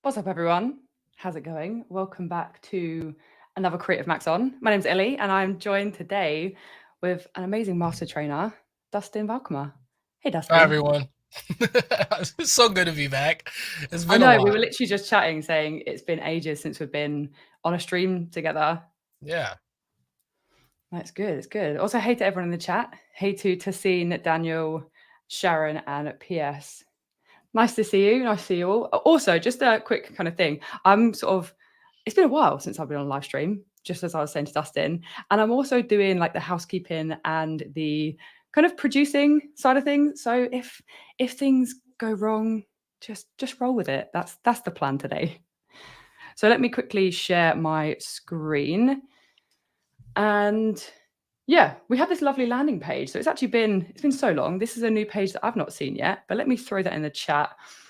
What's up, everyone? How's it going? Welcome back to another Creative Maxon. My name's Elly, and I'm joined today with an amazing master trainer, Dustin Valkema. Hey, Hi, Dustin. everyone. It's so good to be back. It's I been a know we while. were literally just chatting, saying it's been ages since we've been on a stream together. Yeah. That's good. It's good. Also, hey to everyone in the chat. Hey to Tassine, Daniel, Sharon, and PS. Nice to see you. Nice to see you all. Also, just a quick kind of thing. It's been a while since I've been on a live stream, just as I was saying to Dustin. And I'm also doing like the housekeeping and the kind of producing side of things. So if things go wrong, just roll with it. That's the plan today. So let me quickly share my screen. And yeah, we have this lovely landing page. So it's been so long. This is a new page that I've not seen yet, but let me throw that in the chat.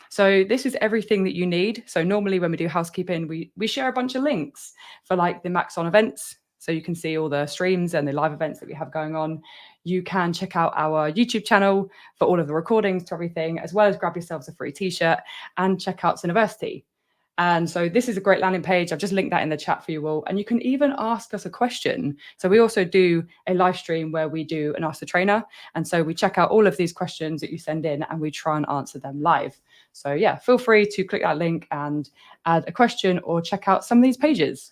So this is everything that you need. So normally when we do housekeeping, we share a bunch of links for like the Maxon events. So you can see all the streams and the live events that we have going on. You can check out our YouTube channel for all of the recordings to everything, as well as grab yourselves a free t-shirt and check out Symmetry. And so this is a great landing page. I've just linked that in the chat for you all. And you can even ask us a question. So we also do a live stream where we do an Ask the Trainer. And so we check out all of these questions that you send in and we try and answer them live. So yeah, feel free to click that link and add a question or check out some of these pages.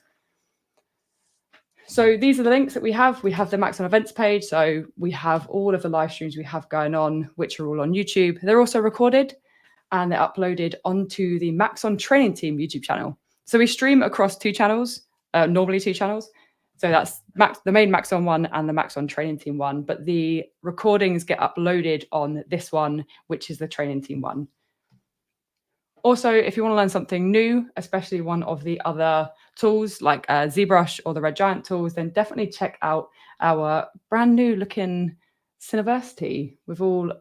So these are the links that we have. We have the Maxon events page. So we have all of the live streams we have going on, which are all on YouTube. They're also recorded and they're uploaded onto the Maxon Training Team YouTube channel. So we stream across two channels, normally two channels. So that's the main Maxon one and the Maxon Training Team one, but the recordings get uploaded on this one, which is the Training Team one. Also, if you want to learn something new, especially one of the other tools like ZBrush or the Red Giant tools, then definitely check out our brand new looking Cineversity with all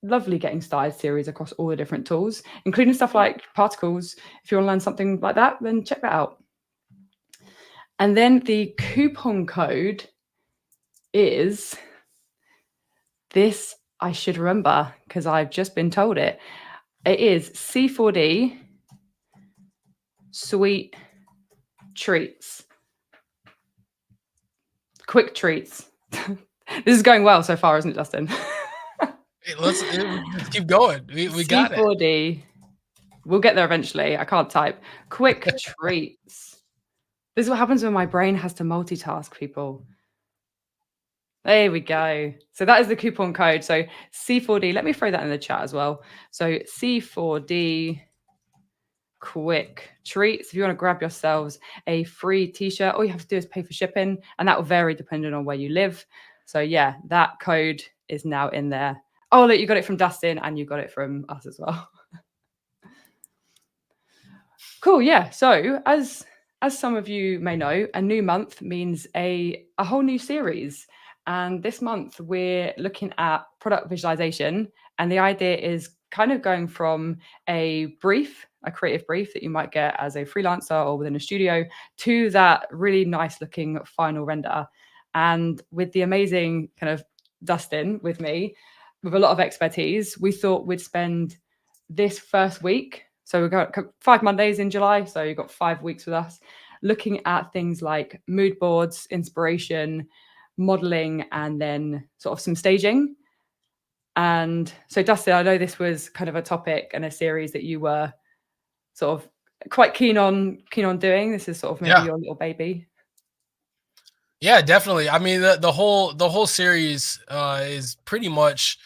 lovely Getting Started series across all the different tools, including stuff like particles. If you want to learn something like that, then check that out. And then the coupon code is this. I should remember because I've just been told it. It is C4D Sweet Treats. Quick treats. This is going well so far, isn't it, Dustin? Hey, let's keep going. We got it. C4D. We'll get there eventually. I can't type. Quick treats. This is what happens when my brain has to multitask, people. There we go. So that is the coupon code. So C4D. Let me throw that in the chat as well. So C4D quick treats. If you want to grab yourselves a free t-shirt, all you have to do is pay for shipping, and that will vary depending on where you live. So yeah, that code is now in there. Oh, look, you got it from Dustin and you got it from us as well. Cool. Yeah. So as some of you may know, a new month means a whole new series. And this month we're looking at product visualization. And the idea is kind of going from a creative brief that you might get as a freelancer or within a studio to that really nice looking final render. And with the amazing kind of Dustin with me, with a lot of expertise, we thought we'd spend this first week. So we've got 5 Mondays in July. So you've got 5 weeks with us looking at things like mood boards, inspiration, modeling, and then sort of some staging. And so, Dustin, I know this was kind of a topic and a series that you were sort of quite keen on doing. This is sort of maybe your little baby. Yeah, definitely. I mean, the whole series is pretty much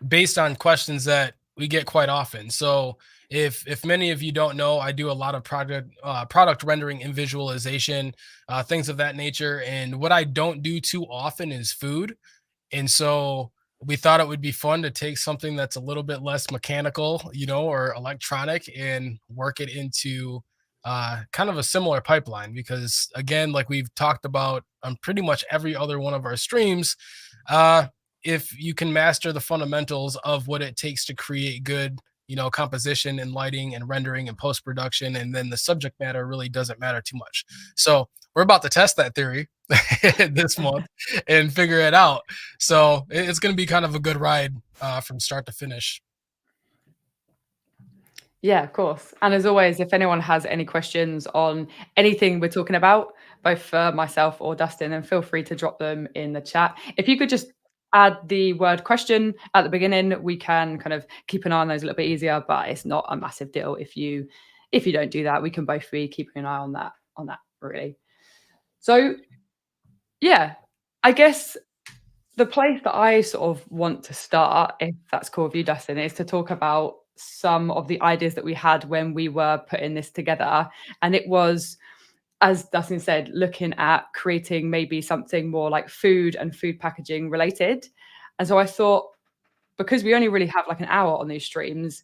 based on questions that we get quite often. So if many of you don't know, I do a lot of product rendering and visualization, things of that nature. And what I don't do too often is food. And so we thought it would be fun to take something that's a little bit less mechanical, or electronic, and work it into kind of a similar pipeline. Because again, like we've talked about on pretty much every other one of our streams, if you can master the fundamentals of what it takes to create good, composition and lighting and rendering and post-production, and then the subject matter really doesn't matter too much. So we're about to test that theory this month and figure it out. So it's going to be kind of a good ride from start to finish. Yeah, of course. And as always, if anyone has any questions on anything we're talking about, both for myself or Dustin, then feel free to drop them in the chat. If you could just add the word question at the beginning, we can kind of keep an eye on those a little bit easier, but it's not a massive deal if you don't do that. We can both be keeping an eye on that really. So yeah, I guess the place that I sort of want to start, if that's cool with you, Dustin, is to talk about some of the ideas that we had when we were putting this together. And it was, as Dustin said, looking at creating maybe something more like food and food packaging related. And so I thought, because we only really have like an hour on these streams,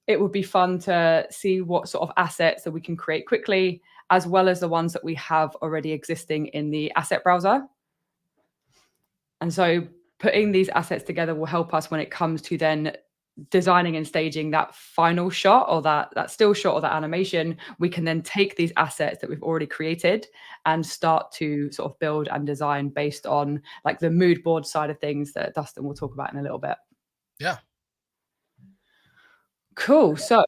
it would be fun to see what sort of assets that we can create quickly, as well as the ones that we have already existing in the asset browser. And so putting these assets together will help us when it comes to then designing and staging that final shot or that still shot or that animation. We can then take these assets that we've already created and start to sort of build and design based on like the mood board side of things that Dustin will talk about in a little bit. Yeah. Cool. So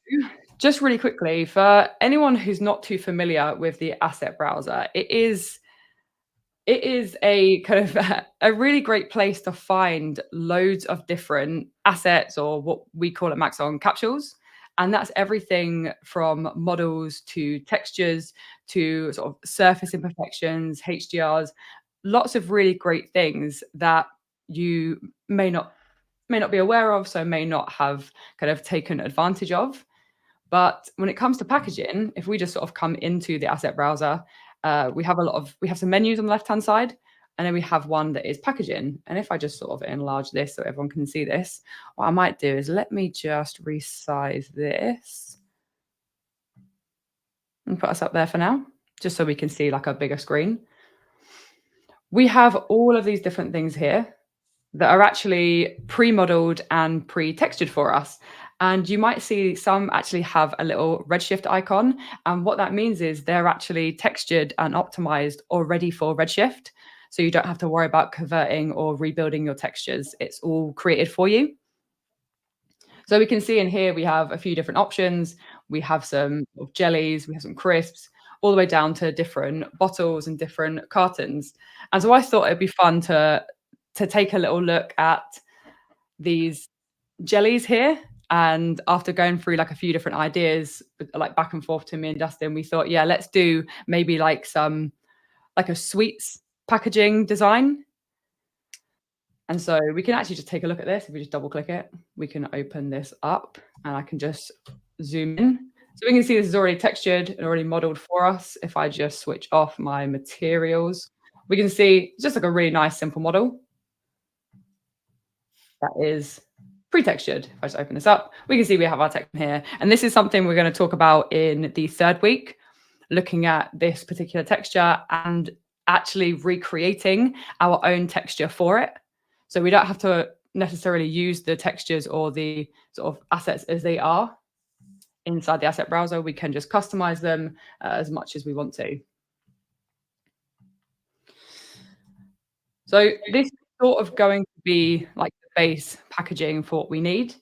just really quickly, for anyone who's not too familiar with the asset browser, it is a kind of a really great place to find loads of different assets, or what we call at Maxon capsules. And that's everything from models to textures to sort of surface imperfections, HDRs, lots of really great things that you may not be aware of, so may not have kind of taken advantage of. But when it comes to packaging, if we just sort of come into the asset browser, we have some menus on the left-hand side, and then we have one that is packaging. And if I just sort of enlarge this so everyone can see this, what I might do is let me just resize this and put us up there for now, just so we can see like a bigger screen. We have all of these different things here that are actually pre-modeled and pre-textured for us. And you might see some actually have a little Redshift icon. And what that means is they're actually textured and optimized already for Redshift. So you don't have to worry about converting or rebuilding your textures. It's all created for you. So we can see in here, we have a few different options. We have some jellies, we have some crisps, all the way down to different bottles and different cartons. And so I thought it'd be fun to take a little look at these jellies here. And after going through like a few different ideas, like back and forth to me and Dustin, we thought, yeah, let's do maybe like a sweets packaging design. And so we can actually just take a look at this. If we just double click it, we can open this up and I can just zoom in. So we can see this is already textured and already modeled for us. If I just switch off my materials, we can see it's just like a really nice, simple model that is pre-textured. If I just open this up, we can see we have our text here. And this is something we're going to talk about in the third week, looking at this particular texture and actually recreating our own texture for it. So we don't have to necessarily use the textures or the sort of assets as they are inside the asset browser. We can just customize them as much as we want to. So this is sort of going to be like the base packaging for what we need.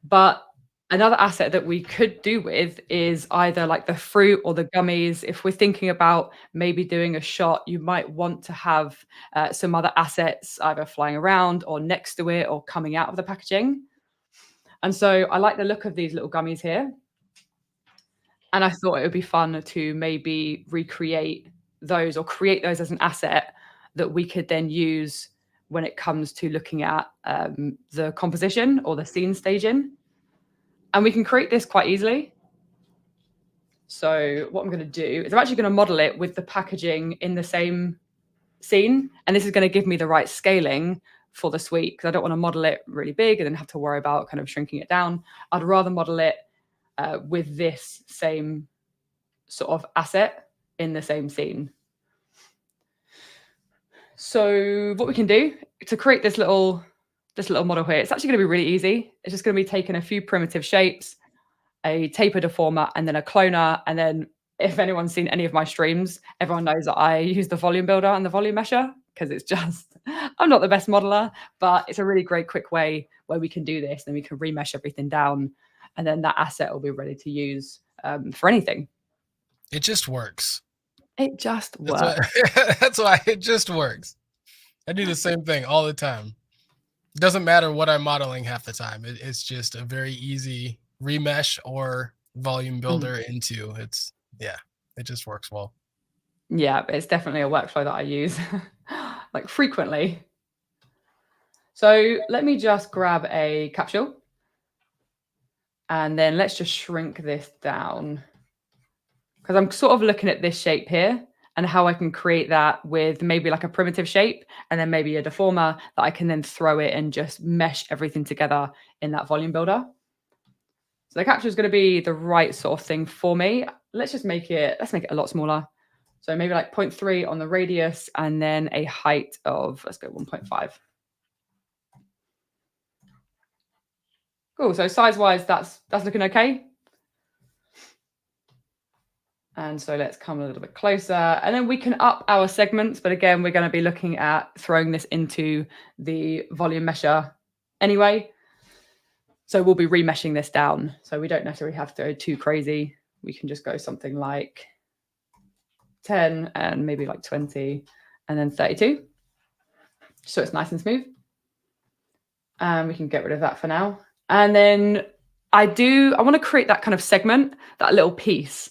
But another asset that we could do with is either like the fruit or the gummies. If we're thinking about maybe doing a shot, you might want to have some other assets either flying around or next to it or coming out of the packaging. And so I like the look of these little gummies here. And I thought it would be fun to maybe recreate those or create those as an asset that we could then use when it comes to looking at the composition or the scene staging. And we can create this quite easily. So what I'm going to do is I'm actually going to model it with the packaging in the same scene. And this is going to give me the right scaling for the suite, because I don't want to model it really big and then have to worry about kind of shrinking it down. I'd rather model it with this same sort of asset in the same scene. So what we can do to create this little model here, it's actually going to be really easy. It's just going to be taking a few primitive shapes, a taper deformer, and then a cloner. And then if anyone's seen any of my streams, everyone knows that I use the volume builder and the volume mesher, because it's just, I'm not the best modeler, but it's a really great quick way where we can do this. Then we can remesh everything down and then that asset will be ready to use for anything. It just works. It just works. That's why it just works. I do the same thing all the time. It doesn't matter what I'm modeling half the time. It's just a very easy remesh or volume builder into it's, yeah, it just works well. Yeah, it's definitely a workflow that I use like frequently. So let me just grab a capsule and then let's just shrink this down, because I'm sort of looking at this shape here and how I can create that with maybe like a primitive shape and then maybe a deformer that I can then throw it and just mesh everything together in that volume builder. So the capsule is going to be the right sort of thing for me. Let's make it a lot smaller. So maybe like 0.3 on the radius and then a height of, let's go 1.5. Cool. So size-wise, that's looking okay. And so let's come a little bit closer and then we can up our segments. But again, we're going to be looking at throwing this into the volume mesher anyway. So we'll be remeshing this down. So we don't necessarily have to go too crazy. We can just go something like 10 and maybe like 20 and then 32. So it's nice and smooth. And we can get rid of that for now. And then I want to create that kind of segment, that little piece.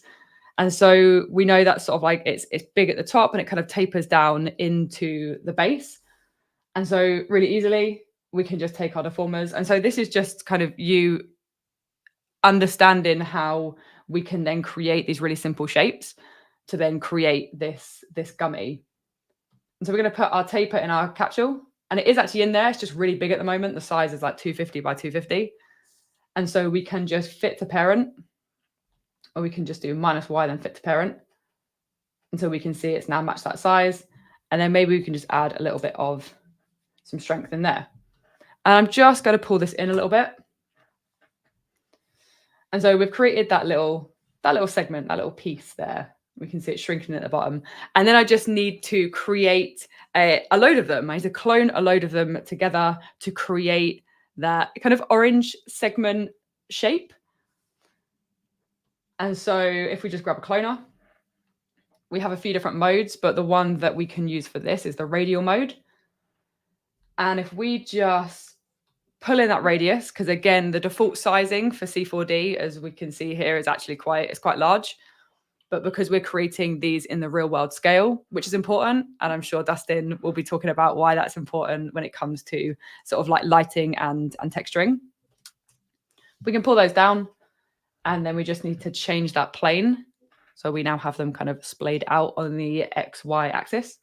And so we know that sort of like it's big at the top and it kind of tapers down into the base. And so really easily we can just take our deformers. And so this is just kind of you understanding how we can then create these really simple shapes to then create this gummy. And so we're going to put our taper in our capsule, and it is actually in there. It's just really big at the moment. The size is like 250 by 250. And so we can just fit to parent, or we can just do -y, then fit to parent. And so we can see it's now matched that size. And then maybe we can just add a little bit of some strength in there. And I'm just going to pull this in a little bit. And so we've created that little segment, that little piece there. We can see it shrinking at the bottom. And then I just need to create a load of them. I need to clone a load of them together to create that kind of orange segment shape. And so if we just grab a cloner, we have a few different modes, but the one that we can use for this is the radial mode. And if we just pull in that radius, because again, the default sizing for C4D, as we can see here, is actually quite large. But because we're creating these in the real world scale, which is important, and I'm sure Dustin will be talking about why that's important when it comes to sort of like lighting and texturing. We can pull those down, and then we just need to change that plane. So we now have them kind of splayed out on the XY axis.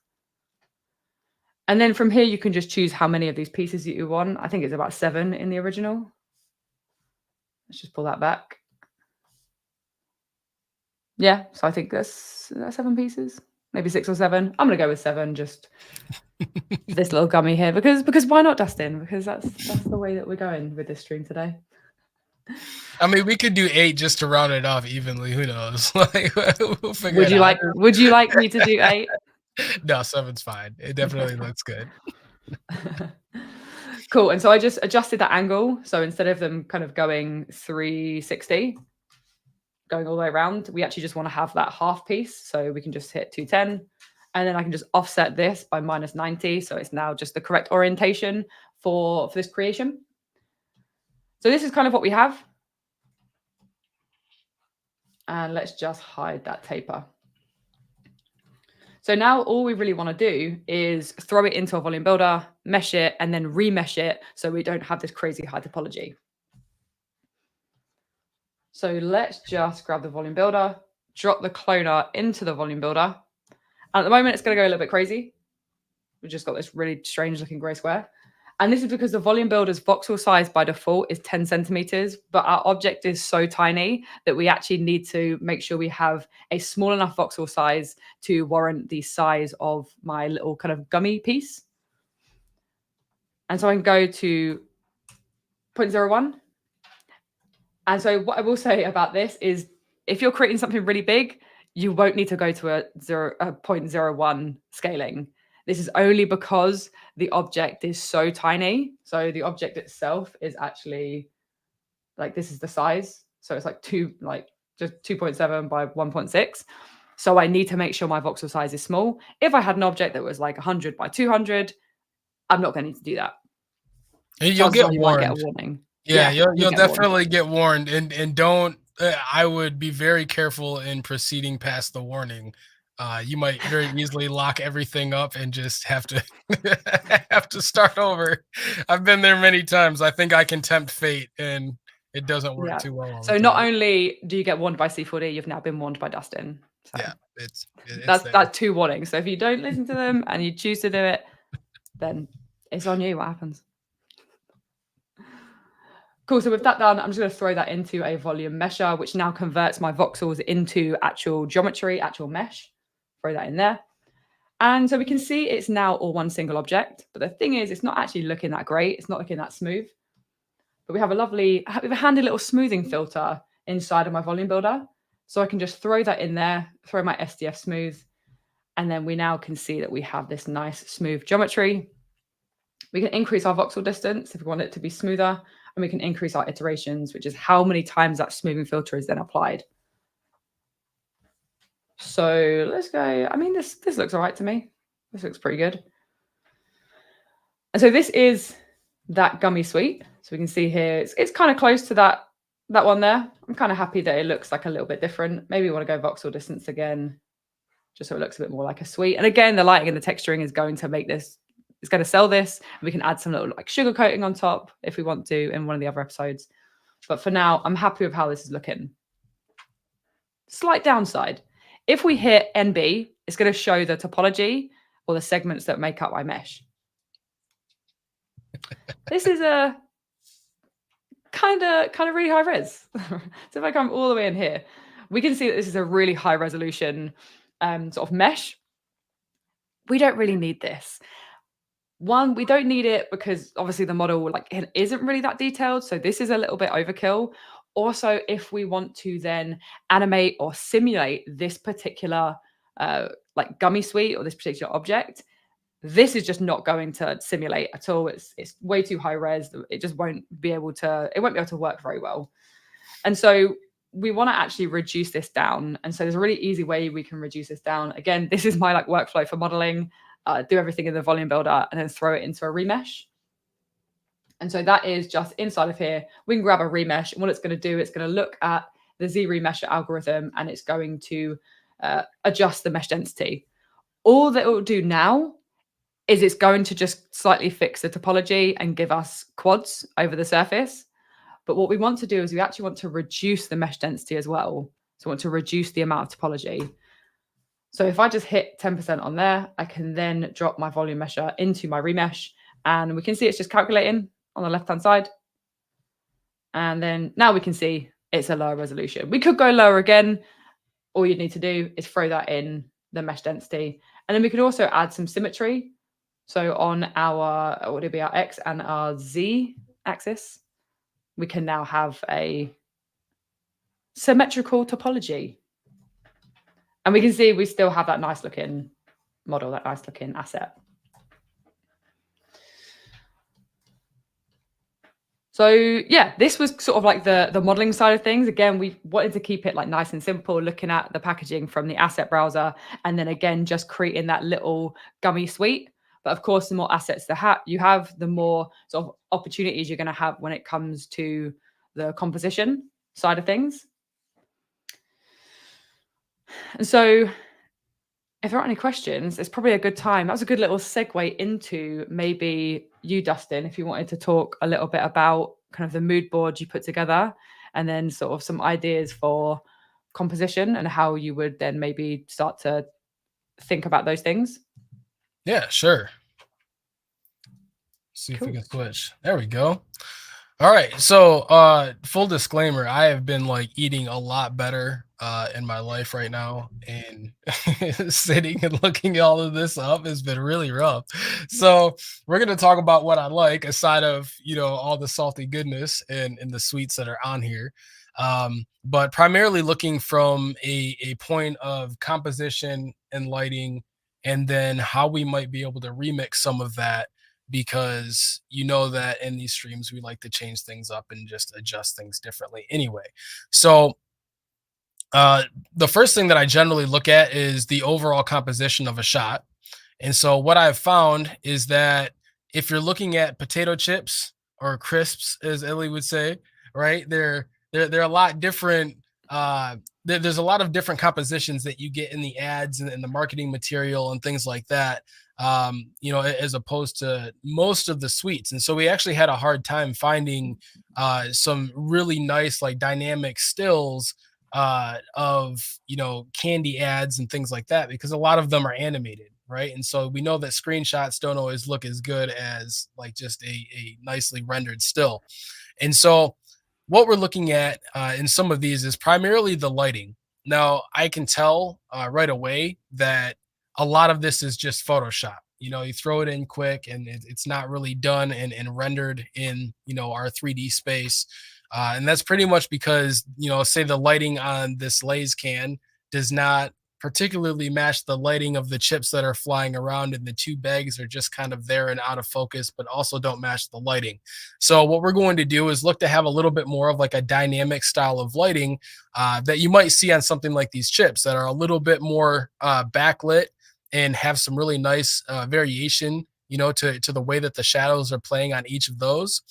And then from here, you can just choose how many of these pieces you want. I think it's about 7 in the original. Let's just pull that back. Yeah, so I think that's 7 pieces, maybe 6 or 7. I'm going to go with 7, just this little gummy here, because why not, Dustin? Because that's the way that we're going with this stream today. I mean, we could do 8 just to round it off evenly. Who knows? Like, we'll figure would you like me to do 8? No, 7's fine. It definitely looks good. Cool. And so I just adjusted that angle. So instead of them kind of going 360, going all the way around, we actually just want to have that half piece. So we can just hit 210, and then I can just offset this by -90. So it's now just the correct orientation for this creation. So this is kind of what we have. And let's just hide that taper. So now all we really want to do is throw it into a volume builder, mesh it, and then remesh it so we don't have this crazy high topology. So let's just grab the volume builder, drop the cloner into the volume builder. And at the moment, it's going to go a little bit crazy. We've just got this really strange looking gray square. And this is because the volume builder's voxel size by default is 10 centimeters, but our object is so tiny that we actually need to make sure we have a small enough voxel size to warrant the size of my little kind of gummy piece. And so I can go to 0.01. And so what I will say about this is if you're creating something really big, you won't need to go to a 0.01 scaling. This is only because the object is so tiny. So the object itself is actually like this is the size. So it's like just 2.7 by 1.6. So I need to make sure my voxel size is small. If I had an object that was like 100 by 200, I'm not going to need to do that. You'll get you might get a warning. Yeah, you'll definitely get warned, and don't. I would be very careful in proceeding past the warning. You might very easily lock everything up and just have to have to start over. I've been there many times. I think I can tempt fate, and it doesn't work too well. So not only do you get warned by C4D, you've now been warned by Dustin. So yeah, it's that's 2 warnings. So if you don't listen to them and you choose to do it, then it's on you what happens. Cool. So with that done, I'm just going to throw that into a volume mesher, which now converts my voxels into actual geometry, actual mesh. Throw that in there. And so we can see it's now all one single object. But the thing is, it's not actually looking that great. It's not looking that smooth. But we have a handy little smoothing filter inside of my volume builder. So I can just throw that in there, throw my SDF smooth. And then we now can see that we have this nice smooth geometry. We can increase our voxel distance if we want it to be smoother. And we can increase our iterations, which is how many times that smoothing filter is then applied. So let's go. I mean, this looks all right to me. This looks pretty good. And so this is that Gummi suite. So we can see here, it's kind of close to that one there. I'm kind of happy that it looks like a little bit different. Maybe we want to go voxel distance again, just so it looks a bit more like a suite. And again, the lighting and the texturing is going to make this, it's going to sell this. We can add some little like sugar coating on top if we want to in one of the other episodes. But for now, I'm happy with how this is looking. Slight downside. If we hit NB, it's going to show the topology or the segments that make up my mesh. This is a kind of really high res. So if I come all the way in here, we can see that this is a really high resolution sort of mesh. We don't really need this. One, we don't need it because obviously the model like isn't really that detailed. So this is a little bit overkill. Also, if we want to then animate or simulate this particular like Gummi suite or this particular object, this is just not going to simulate at all. It's way too high res. It just won't be able to work very well. And so we want to actually reduce this down. And so there's a really easy way we can reduce this down. Again, this is my like workflow for modeling. Do everything in the volume builder and then throw it into a remesh. And so that is just inside of here. We can grab a remesh, and what it's going to do, it's going to look at the Z remesher algorithm, and it's going to adjust the mesh density. All that it will do now is it's going to just slightly fix the topology and give us quads over the surface. But what we want to do is we actually want to reduce the mesh density as well. So we want to reduce the amount of topology. So if I just hit 10% on there, I can then drop my volume mesher into my remesh, and we can see it's just calculating on the left-hand side. And then now we can see it's a lower resolution. We could go lower again. All you need to do is throw that in the mesh density. And then we could also add some symmetry. So on our, what would be our X and our Z axis, we can now have a symmetrical topology. And we can see we still have that nice looking model, that nice looking asset. So yeah, this was sort of like the modeling side of things. Again, we wanted to keep it like nice and simple, looking at the packaging from the asset browser, and then again, just creating that little Gummi suite. But of course, the more assets that you have, the more sort of opportunities you're going to have when it comes to the composition side of things. And so if there aren't any questions, it's probably a good time. That was a good little segue into maybe you, Dustin, if you wanted to talk a little bit about kind of the mood board you put together, and then sort of some ideas for composition and how you would then maybe start to think about those things. Yeah, sure. See if we can switch. There we go. All right. So full disclaimer, I have been like eating a lot better in my life right now, and sitting and looking all of this up has been really rough. So we're going to talk about what I like aside of, you know, all the salty goodness and the sweets that are on here. But primarily looking from a point of composition and lighting, and then how we might be able to remix some of that because you know that in these streams we like to change things up and just adjust things differently anyway. So uh, the first thing that I generally look at is the overall composition of a shot. And so what I've found is that if you're looking at potato chips or crisps, as Elly would say, right, they're a lot different. There's a lot of different compositions that you get in the ads and the marketing material and things like that. As opposed to most of the sweets. And so we actually had a hard time finding some really nice, like dynamic stills of candy ads and things like that, because a lot of them are animated, right? And so we know that screenshots don't always look as good as like just a nicely rendered still. And so what we're looking at in some of these is primarily the lighting. Now I can tell right away that a lot of this is just Photoshop. You throw it in quick and it's not really done and rendered in our 3D space. And that's pretty much because, say the lighting on this Lay's can does not particularly match the lighting of the chips that are flying around, and the two bags are just kind of there and out of focus, but also don't match the lighting. So what we're going to do is look to have a little bit more of like a dynamic style of lighting that you might see on something like these chips that are a little bit more backlit and have some really nice variation, to the way that the shadows are playing on each of those.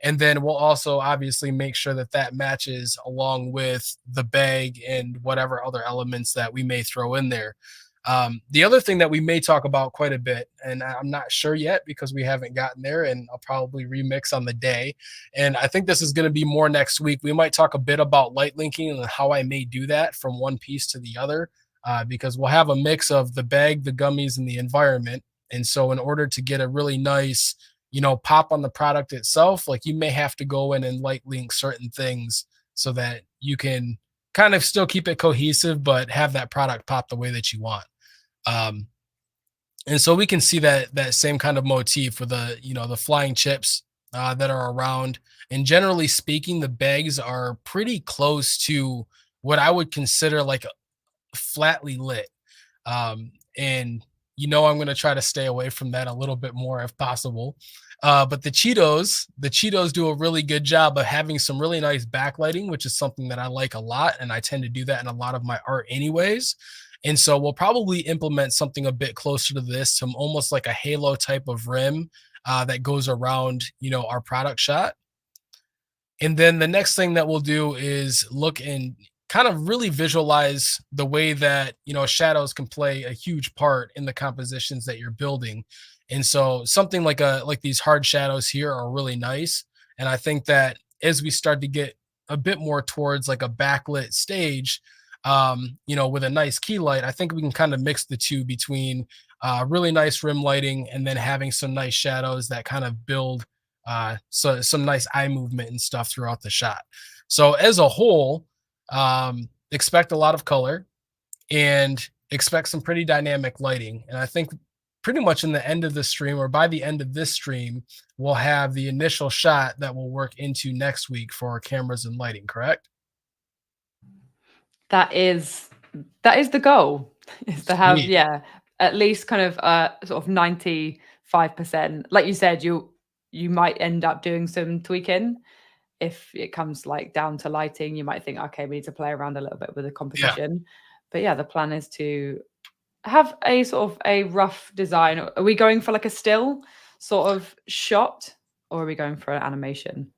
And then we'll also obviously make sure that that matches along with the bag and whatever other elements that we may throw in there. The other thing that we may talk about quite a bit, and I'm not sure yet because we haven't gotten there, and I'll probably remix on the day. And I think this is going to be more next week. We might talk a bit about light linking and how I may do that from one piece to the other, because we'll have a mix of the bag, the gummies, and the environment. And so, in order to get a really nice pop on the product itself, like you may have to go in and light link certain things so that you can kind of still keep it cohesive, but have that product pop the way that you want. Um, and so we can see that same kind of motif with the flying chips that are around. And generally speaking, the bags are pretty close to what I would consider like flatly lit. And I'm going to try to stay away from that a little bit more if possible. But the Cheetos do a really good job of having some really nice backlighting, which is something that I like a lot, and I tend to do that in a lot of my art anyways. And so we'll probably implement something a bit closer to this, to almost like a halo type of rim that goes around our product shot. And then the next thing that we'll do is look and kind of really visualize the way that shadows can play a huge part in the compositions that you're building. And so something like these hard shadows here are really nice. And I think that as we start to get a bit more towards like a backlit stage, with a nice key light, I think we can kind of mix the two between really nice rim lighting and then having some nice shadows that kind of build some nice eye movement and stuff throughout the shot. So as a whole, expect a lot of color and expect some pretty dynamic lighting. And I think pretty much in the end of the stream, or by the end of this stream, we'll have the initial shot that will work into next week for our cameras and lighting, correct? That is the goal, is to have, Sweet. at least kind of sort of 95%. Like you said, you might end up doing some tweaking. If it comes like down to lighting, you might think, okay, we need to play around a little bit with the composition. But yeah, the plan is to have a sort of a rough design. Are we going for like a still sort of shot, or are we going for an animation?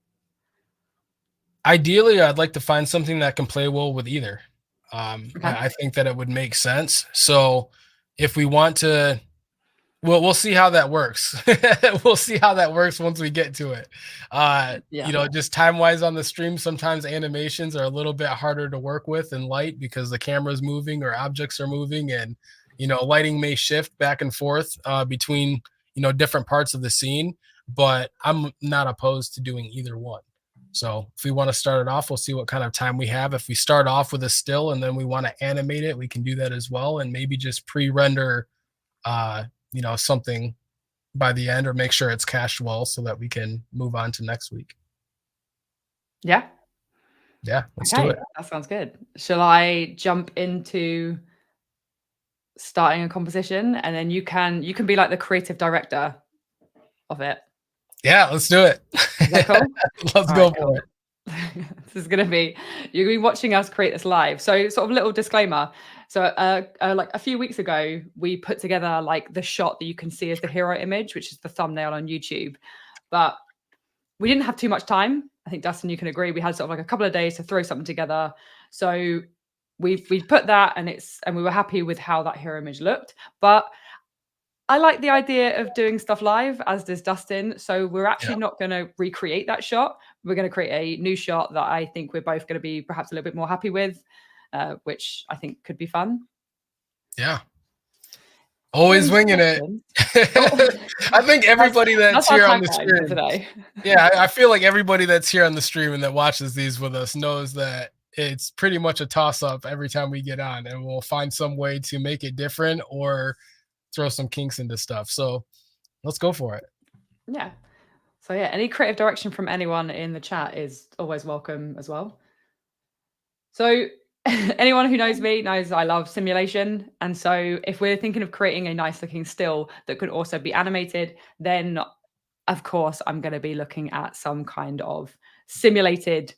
Ideally, I'd like to find something that can play well with either. Okay. I think that it would make sense. So if we want to, we'll see how that works. We'll see how that works once we get to it. Just time wise on the stream, sometimes animations are a little bit harder to work with in light because the camera's moving or objects are moving, and lighting may shift back and forth between different parts of the scene. But I'm not opposed to doing either one. So if we want to start it off, we'll see what kind of time we have. If we start off with a still and then we want to animate it, we can do that as well, and maybe just pre-render something by the end, or make sure it's cached well so that we can move on to next week. Yeah. Let's do it. That sounds good. Shall I jump into starting a composition, and then you can be like the creative director? of it? Yeah, let's do it. Is that cool? Let's go for it. This is going to be, you're going to be watching us create this live. So sort of a little disclaimer. So like a few weeks ago, we put together like the shot that you can see as the hero image, which is the thumbnail on YouTube. But we didn't have too much time. I think, Dustin, you can agree. We had sort of like a couple of days to throw something together. So we put that and we were happy with how that hero image looked. But I like the idea of doing stuff live, as does Dustin. So we're actually not going to recreate that shot. We're going to create a new shot that I think we're both going to be perhaps a little bit more happy with, which I think could be fun. Yeah. Always winging it. I think everybody that's here on the stream today. Yeah, I feel like everybody that's here on the stream and that watches these with us knows that it's pretty much a toss-up every time we get on, and we'll find some way to make it different or throw some kinks into stuff. So let's go for it. Yeah. So yeah, any creative direction from anyone in the chat is always welcome as well. So anyone who knows me knows I love simulation. And so if we're thinking of creating a nice looking still that could also be animated, then of course I'm going to be looking at some kind of simulated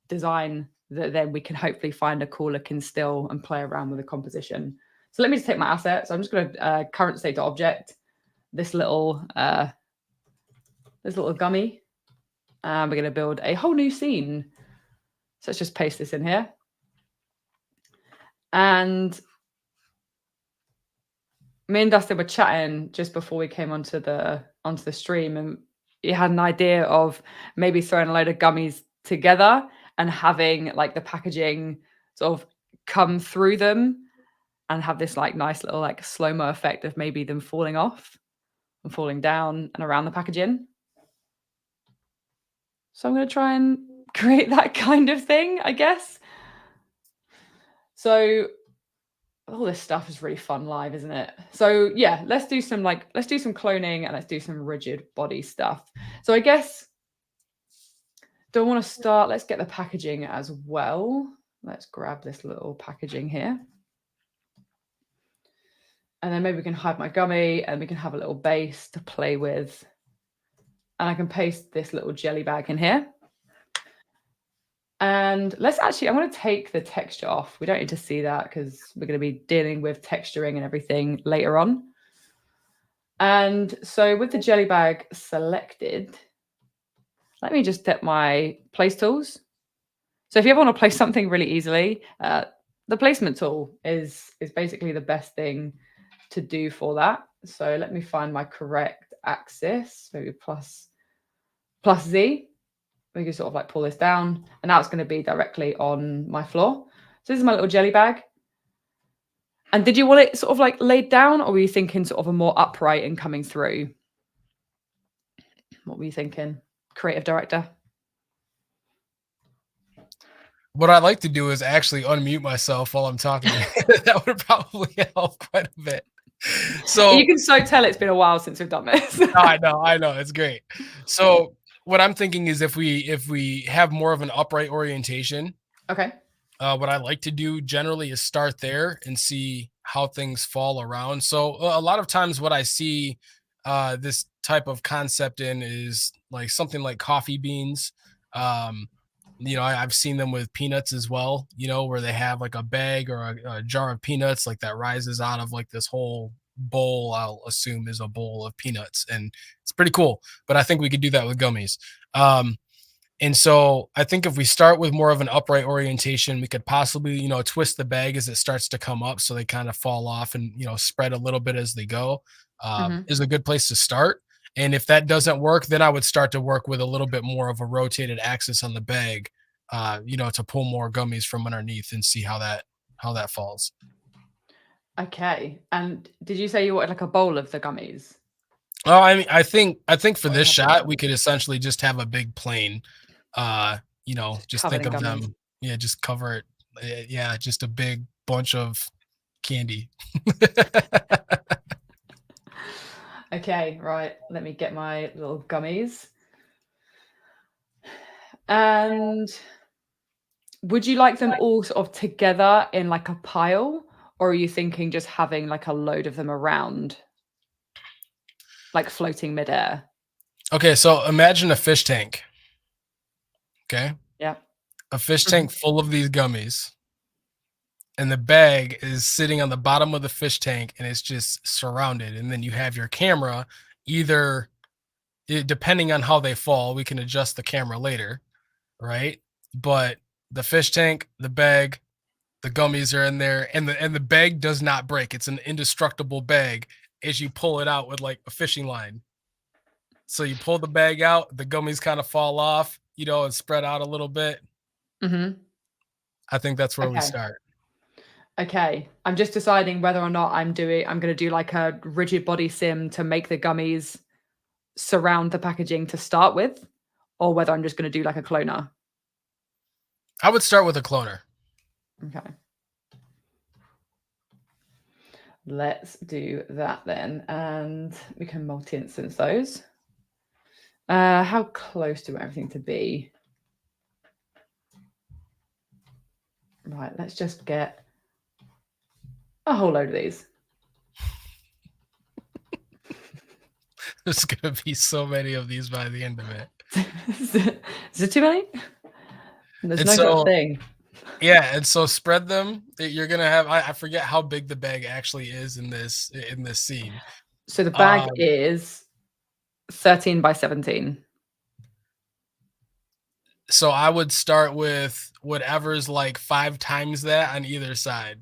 design that then we can hopefully find a cool looking still and play around with the composition. So let me just take my asset. So I'm just going to current state object this little gummy. And we're going to build a whole new scene. So let's just paste this in here. And me and Dustin were chatting just before we came onto the stream, and he had an idea of maybe throwing a load of gummies together and having like the packaging sort of come through them and have this like nice little like slow-mo effect of maybe them falling off and falling down and around the packaging. So I'm going to try and create that kind of thing, I guess. So all this stuff is really fun live, isn't it? So yeah, let's do some cloning and let's do some rigid body stuff. So I guess, do I want to start? Let's get the packaging as well. Let's grab this little packaging here. And then maybe we can hide my gummy and we can have a little base to play with. And I can paste this little jelly bag in here. And let's actually, I'm going to take the texture off. We don't need to see that because we're going to be dealing with texturing and everything later on. And so with the jelly bag selected, let me just get my place tools. So if you ever want to place something really easily, the placement tool is basically the best thing to do for that. So let me find my correct axis, maybe plus Z. We can sort of like pull this down, and now it's going to be directly on my floor. So this is my little jelly bag. And did you want it sort of like laid down, or were you thinking sort of a more upright and coming through? What were you thinking, creative director? What I like to do is actually unmute myself while I'm talking. That would probably help quite a bit. So you can so tell it's been a while since we've done this. I know, it's great. So what I'm thinking is if we have more of an upright orientation, okay. What I like to do generally is start there and see how things fall around. So a lot of times what I see this type of concept in is like something like coffee beans. I've seen them with peanuts as well, where they have like a bag or a jar of peanuts like that rises out of like this whole bowl, I'll assume is a bowl of peanuts, and it's pretty cool. But I think we could do that with gummies. And so I think if we start with more of an upright orientation, we could possibly, twist the bag as it starts to come up so they kind of fall off and, spread a little bit as they go, is a good place to start. And if that doesn't work, then I would start to work with a little bit more of a rotated axis on the bag, to pull more gummies from underneath and see how that falls. Okay. And did you say you wanted like a bowl of the gummies? Oh, I mean, I think for this shot, we could essentially just have a big plane, just Covered think of gummies. them. Yeah, just cover it. Yeah, just a big bunch of candy. Okay, right. Let me get my little gummies. And would you like them all sort of together in like a pile, or are you thinking just having like a load of them around, like floating midair? Okay, so imagine a fish tank. Okay, Yeah. a fish tank full of these gummies, and the bag is sitting on the bottom of the fish tank, and it's just surrounded. And then you have your camera, either depending on how they fall, we can adjust the camera later, right? But the fish tank, the bag, the gummies are in there, and the bag does not break. It's an indestructible bag as you pull it out with like a fishing line. So you pull the bag out, the gummies kind of fall off, and spread out a little bit. Mm-hmm. I think that's where we Okay. start. Okay. I'm just deciding whether or not I'm going to do like a rigid body sim to make the gummies surround the packaging to start with, or whether I'm just going to do like a cloner. I would start with a cloner. Okay. Let's do that then. And we can multi-instance those. How close do we want everything to be? Right, let's just get a whole load of these. There's going to be so many of these by the end of it. Is it too many? There's And no so, such thing. yeah, and so spread them. You're gonna have. I forget how big the bag actually is in this scene. So the bag is 13 by 17. So I would start with whatever's like 5 times that on either side.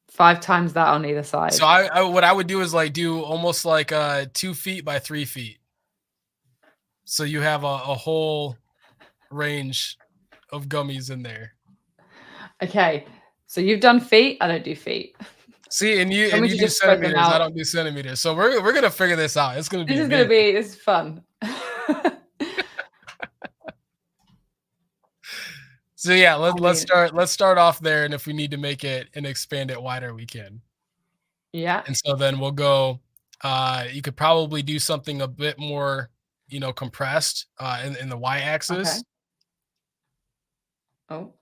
5 times that on either side. So I what I would do is like do almost like 2 feet by 3 feet. So you have a whole range of gummies in there. Okay, so you've done feet. I don't do feet. See, and you do just spread them centimeters. I out. don't do centimeters. So we're gonna figure this out. It's gonna be. This is fun. So yeah, let's start off there, and if we need to make it and expand it wider, we can. Yeah. And so then we'll go. You could probably do something a bit more, compressed in the y-axis. Okay. Oh.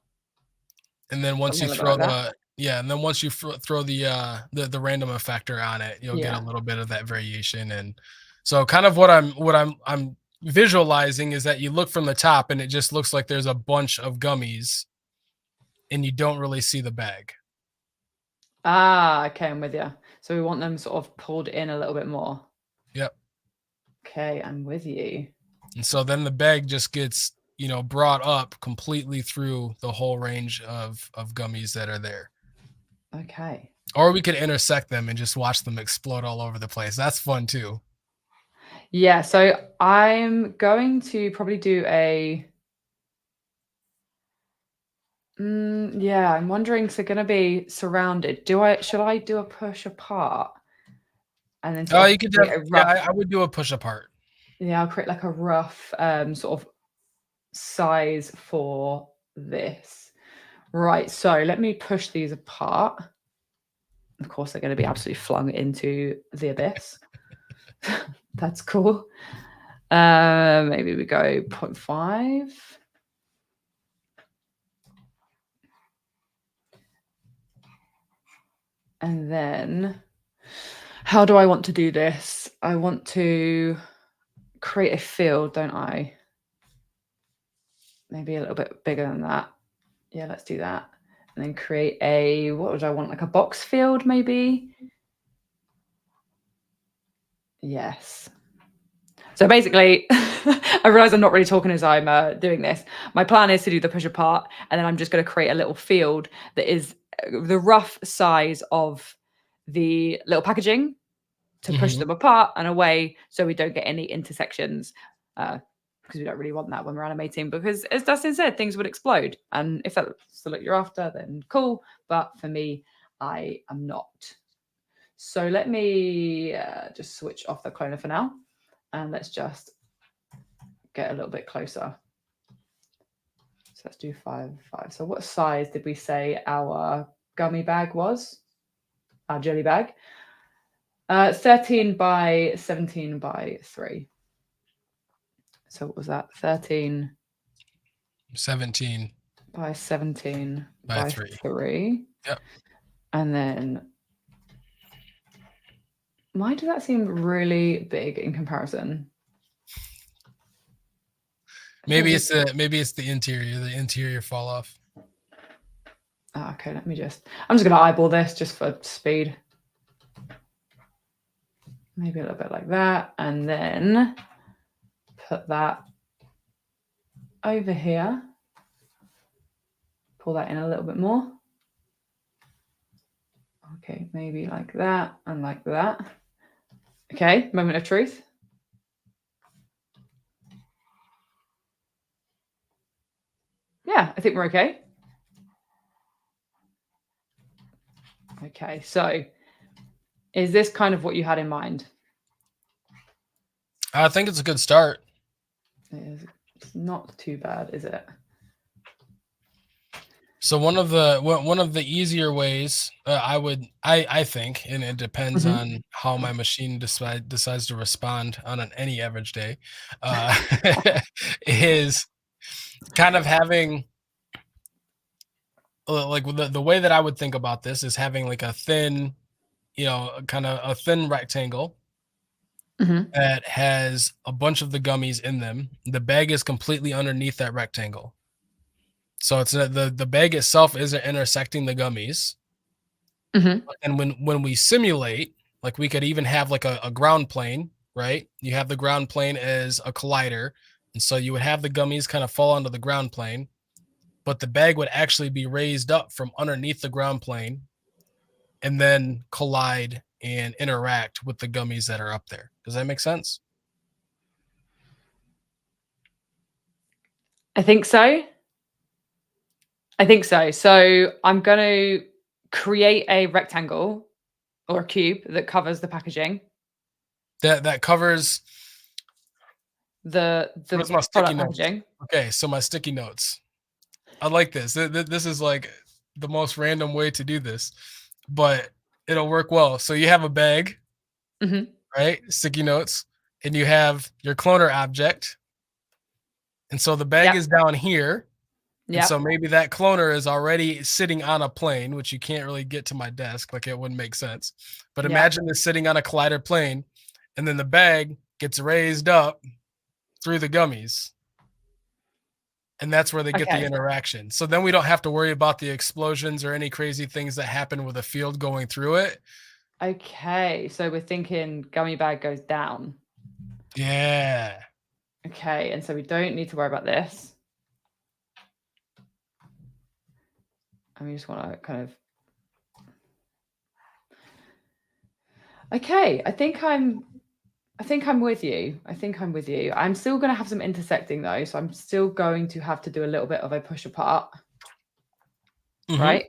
And then once you Something throw like that. and then once you throw the random effector on it, you'll get Yeah. a little bit of that variation. And so kind of what I'm visualizing is that you look from the top and it just looks like there's a bunch of gummies and you don't really see the bag. Ah, okay, I'm with you. So we want them sort of pulled in a little bit more. Yep. Okay, I'm with you. And so then the bag just gets, brought up completely through the whole range of gummies that are there. Okay. Or we could intersect them and just watch them explode all over the place. That's fun too. Yeah, so I'm going to probably do a yeah, I'm wondering, so gonna be surrounded. Should I do a push apart? And then You could create a rough, I would do a push apart. yeah, I'll create like a rough sort of size for this. Right, so let me push these apart. Of course, they're going to be absolutely flung into the abyss. That's cool. Maybe we go 0.5. And then how do I want to do this? I want to create a field, don't I? Maybe a little bit bigger than that. Yeah, let's do that. And then create a, what would I want? Like a box field, maybe? Yes. So basically, I realize I'm not really talking as I'm doing this. My plan is to do the push apart, and then I'm just going to create a little field that is the rough size of the little packaging to push them apart and away so we don't get any intersections, because we don't really want that when we're animating, because as Dustin said, things would explode. And if that's the look you're after, then cool. But for me, I am not. So let me just switch off the cloner for now. And let's just get a little bit closer. So let's do 5, 5. So what size did we say our gummy bag was? Our jelly bag? 13 by 17 by 3. So what was that? 13. 17 by 17 by 3. Yep. And then Why does that seem really big in comparison? Maybe it's the interior fall off. Oh, okay, I'm just gonna eyeball this just for speed. Maybe a little bit like that, and then put that over here. Pull that in a little bit more. Okay, maybe like that and like that. Okay, moment of truth. Yeah, I think we're okay. Okay, so is this kind of what you had in mind? I think it's a good start. It's not too bad, is it? So one of the easier ways I think, and it depends on how my machine decides to respond on any average day, is kind of having like the way that I would think about this is having like a thin, kind of a thin rectangle that has a bunch of the gummies in them. The bag is completely underneath that rectangle. So it's the bag itself isn't intersecting the gummies. And when we simulate, like we could even have like a ground plane, right? You have the ground plane as a collider. And so you would have the gummies kind of fall onto the ground plane, but the bag would actually be raised up from underneath the ground plane and then collide and interact with the gummies that are up there. Does that make sense? I think so. So I'm going to create a rectangle or a cube that covers the packaging. That covers the where's my sticky product notes? packaging. Okay, so my sticky notes. I like this. This is like the most random way to do this, but it'll work well. So you have a bag, right? Sticky notes, and you have your cloner object. And so the bag is down here. And so maybe that cloner is already sitting on a plane, which you can't really get to my desk. Like it wouldn't make sense. But imagine this sitting on a collider plane, and then the bag gets raised up through the gummies. And that's where they get the interaction. So then we don't have to worry about the explosions or any crazy things that happen with a field going through it. Okay, so we're thinking gummy bag goes down. Yeah. Okay, and so we don't need to worry about this. And we just want to kind of... Okay, I think I'm with you. I'm still going to have some intersecting though. So I'm still going to have to do a little bit of a push apart, right?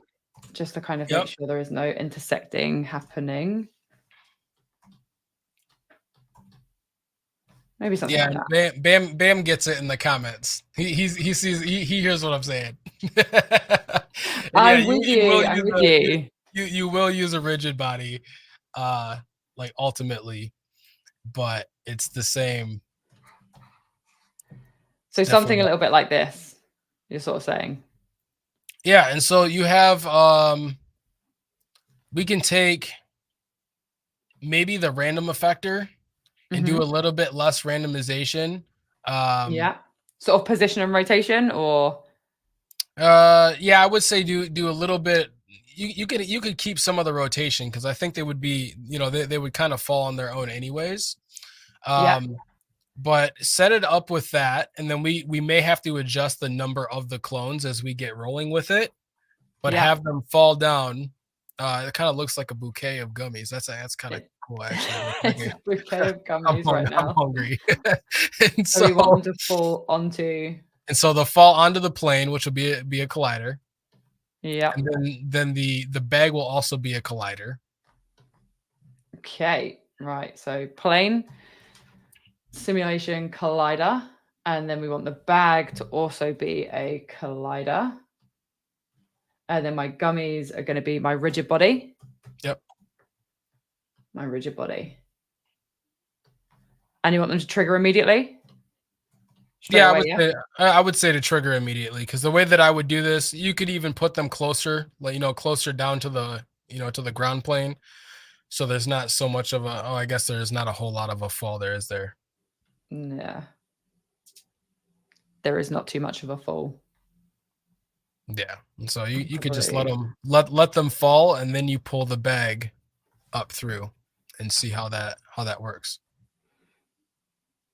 Just to kind of make sure there is no intersecting happening. Maybe something like that. Bam gets it in the comments. He hears what I'm saying. I'm with you. You will use a rigid body, like ultimately, but it's the same. So something a little bit like this, you're sort of saying. Yeah, and so you have we can take maybe the random effector and do a little bit less randomization. Sort of position and rotation, or yeah, I would say do a little bit. You could keep some of the rotation because I think they would be, they would kind of fall on their own anyways. But set it up with that, and then we may have to adjust the number of the clones as we get rolling with it, but have them fall down. It kind of looks like a bouquet of gummies. That's kind of cool, actually. It's a bouquet of gummies right now. I'm hungry. And so we want them to fall onto. And so they'll fall onto the plane, which will be a collider. Yeah. And then the bag will also be a collider. Okay. Right. So plane, simulation, collider, and then we want the bag to also be a collider. And then my gummies are going to be my rigid body. Yep. My rigid body. And you want them to trigger immediately? I would say to trigger immediately, because the way that I would do this, you could even put them closer, like closer down to the to the ground plane. So there's not so much of a, oh, I guess there's not a whole lot of a fall there, is there? Yeah. There is not too much of a fall. Yeah. And so you could just let them fall, and then you pull the bag up through and see how that works.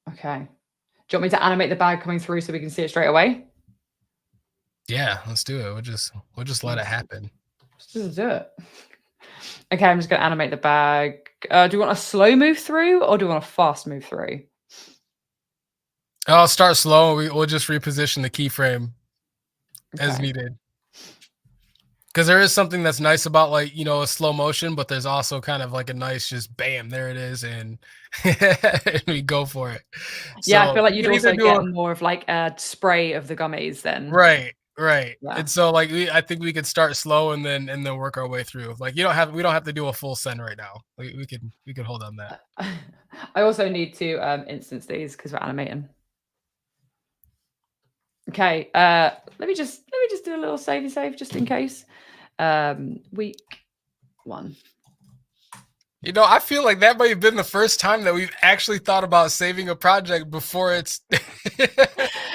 Okay. Do you want me to animate the bag coming through so we can see it straight away? Yeah, let's do it. We'll just let it happen. Just do it. Okay, I'm just going to animate the bag. Do you want a slow move through or do you want a fast move through? I'll start slow. We'll just reposition the keyframe as Okay. needed. Because there is something that's nice about, like, you know, a slow motion, but there's also kind of like a nice just bam, there it is, and we go for it. Yeah, I So feel like you you'd can also either do get a more of like a spray of the gummies then. right. Yeah. And so like I think we could start slow and then work our way through. Like we don't have to do a full send right now. We could hold on that. I also need to instance these because we're animating. Okay, let me just do a little savey save just in case. Week 1. You know, I feel like that might have been the first time that we've actually thought about saving a project before it's.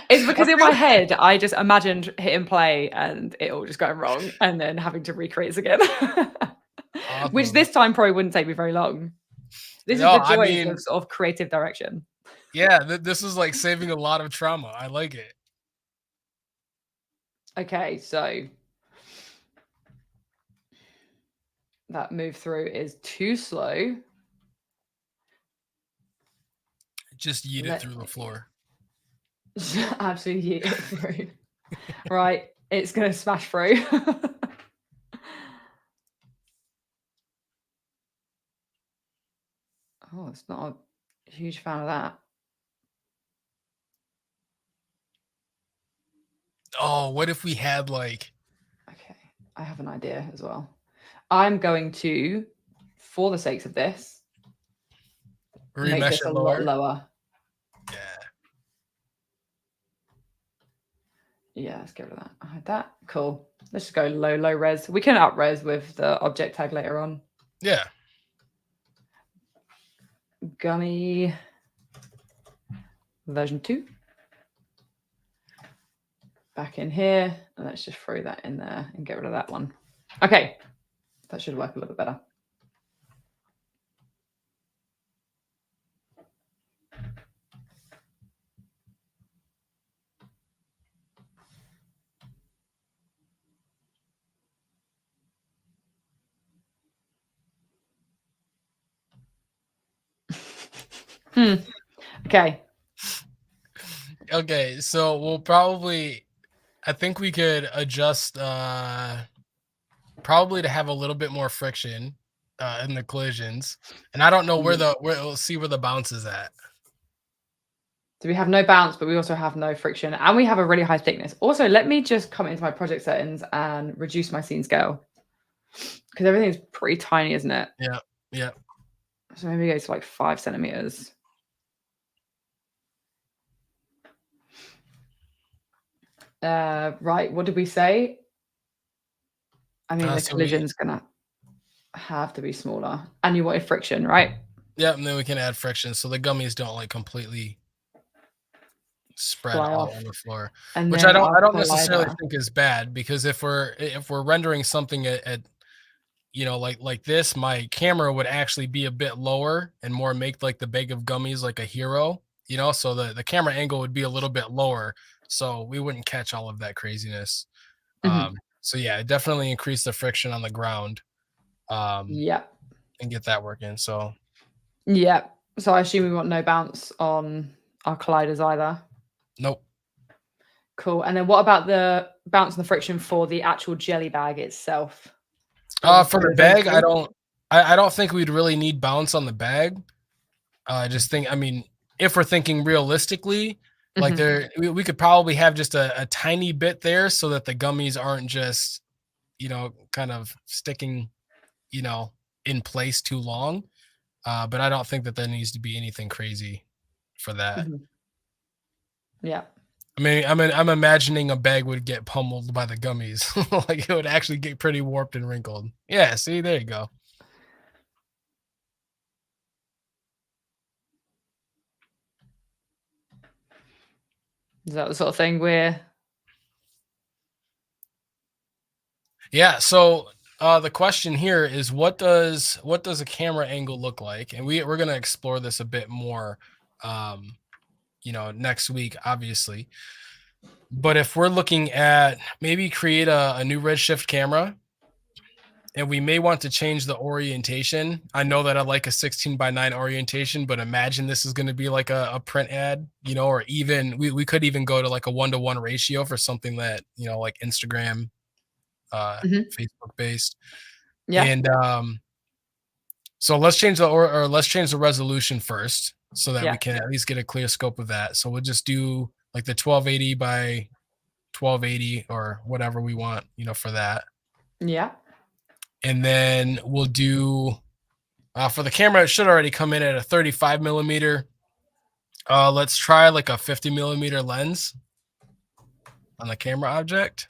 It's because in my head, I just imagined hitting play and it all just going wrong and then having to recreate it again. Awesome. Which this time probably wouldn't take me very long. This is the joys of sort of creative direction. Yeah, this is like saving a lot of trauma. I like it. Okay, so that move through is too slow. Just yeet it through the floor. Absolutely yeet it through. Right, it's going to smash through. Oh, it's not a huge fan of that. Oh, what if we had like... Okay, I have an idea as well. I'm going to, for the sakes of this, make this a lot lower. Yeah. Yeah, let's get rid of that. I had that. Cool. Let's just go low res. We can up res with the object tag later on. Yeah. Gummi version 2. Back in here. And let's just throw that in there and get rid of that one. Okay. That should work a little bit better. Okay. Okay, so we'll probably... I think we could adjust probably to have a little bit more friction in the collisions. And I don't know where we'll see where the bounce is at. So we have no bounce, but we also have no friction, and we have a really high thickness. Also, let me just come into my project settings and reduce my scene scale because everything's pretty tiny, isn't it? Yeah. Yeah. So maybe go to like 5 centimeters. Right. What did we say? I mean, the collision's gonna have to be smaller, and you wanted friction, right? Yeah, and then we can add friction so the gummies don't like completely spread all on the floor, and which I don't necessarily think is bad, because if we're rendering something at you know, like this, my camera would actually be a bit lower and more make like the bag of gummies like a hero, you know, so the camera angle would be a little bit lower, so we wouldn't catch all of that craziness. So yeah, definitely increase the friction on the ground. Yeah, and get that working. So yeah. So I assume we want no bounce on our colliders either. Nope. Cool. And then what about the bounce and the friction for the actual jelly bag itself? For the bag, I don't think we'd really need bounce on the bag. I just think, I mean, if we're thinking realistically, like we could probably have just a tiny bit there so that the gummies aren't just, you know, kind of sticking, you know, in place too long. But I don't think that there needs to be anything crazy for that. Yeah. I mean, I'm imagining a bag would get pummeled by the gummies. Like it would actually get pretty warped and wrinkled. Yeah, see, there you go. Is that the sort of thing we're... Yeah. So the question here is, what does a camera angle look like? And we're going to explore this a bit more, next week, obviously. But if we're looking at maybe create a new Redshift camera, and we may want to change the orientation. I know that I like a 16:9 orientation, but imagine this is going to be like a print ad, or even we could even go to like a 1-to-1 ratio for something that, like Instagram, Facebook based. Yeah. And so let's change the resolution first so that we can at least get a clear scope of that. So we'll just do like the 1280 by 1280 or whatever we want, for that. Yeah. And then we'll do for the camera, it should already come in at a 35 millimeter. Let's try like a 50 millimeter lens on the camera object.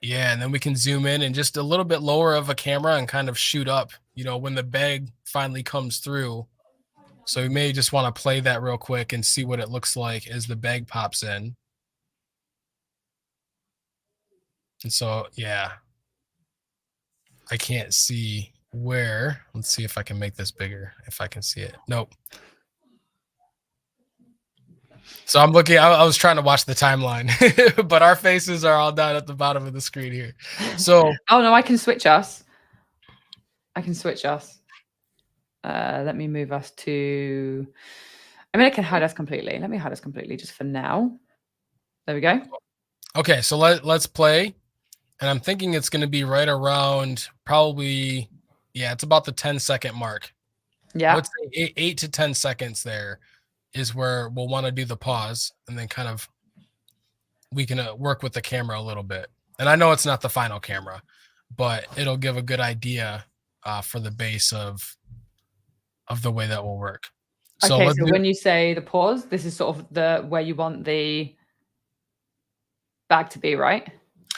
Yeah, and then we can zoom in and just a little bit lower of a camera and kind of shoot up, when the bag finally comes through. So we may just want to play that real quick and see what it looks like as the bag pops in. And so, yeah, I can't see where. Let's see if I can make this bigger, if I can see it. Nope. So I'm looking, I was trying to watch the timeline, but our faces are all down at the bottom of the screen here. So, oh no, I can switch us. Let me move us to, I mean, I can hide us completely. Let me hide us completely just for now. There we go. Okay. So let's play. And I'm thinking it's going to be right around probably, it's about the 10-second mark. Yeah. I would say 8 to 10 seconds there is where we'll want to do the pause, and then kind of we can work with the camera a little bit. And I know it's not the final camera, but it'll give a good idea for the base of the way that will work. So okay, so when you say the pause, this is sort of where you want the bag to be, right?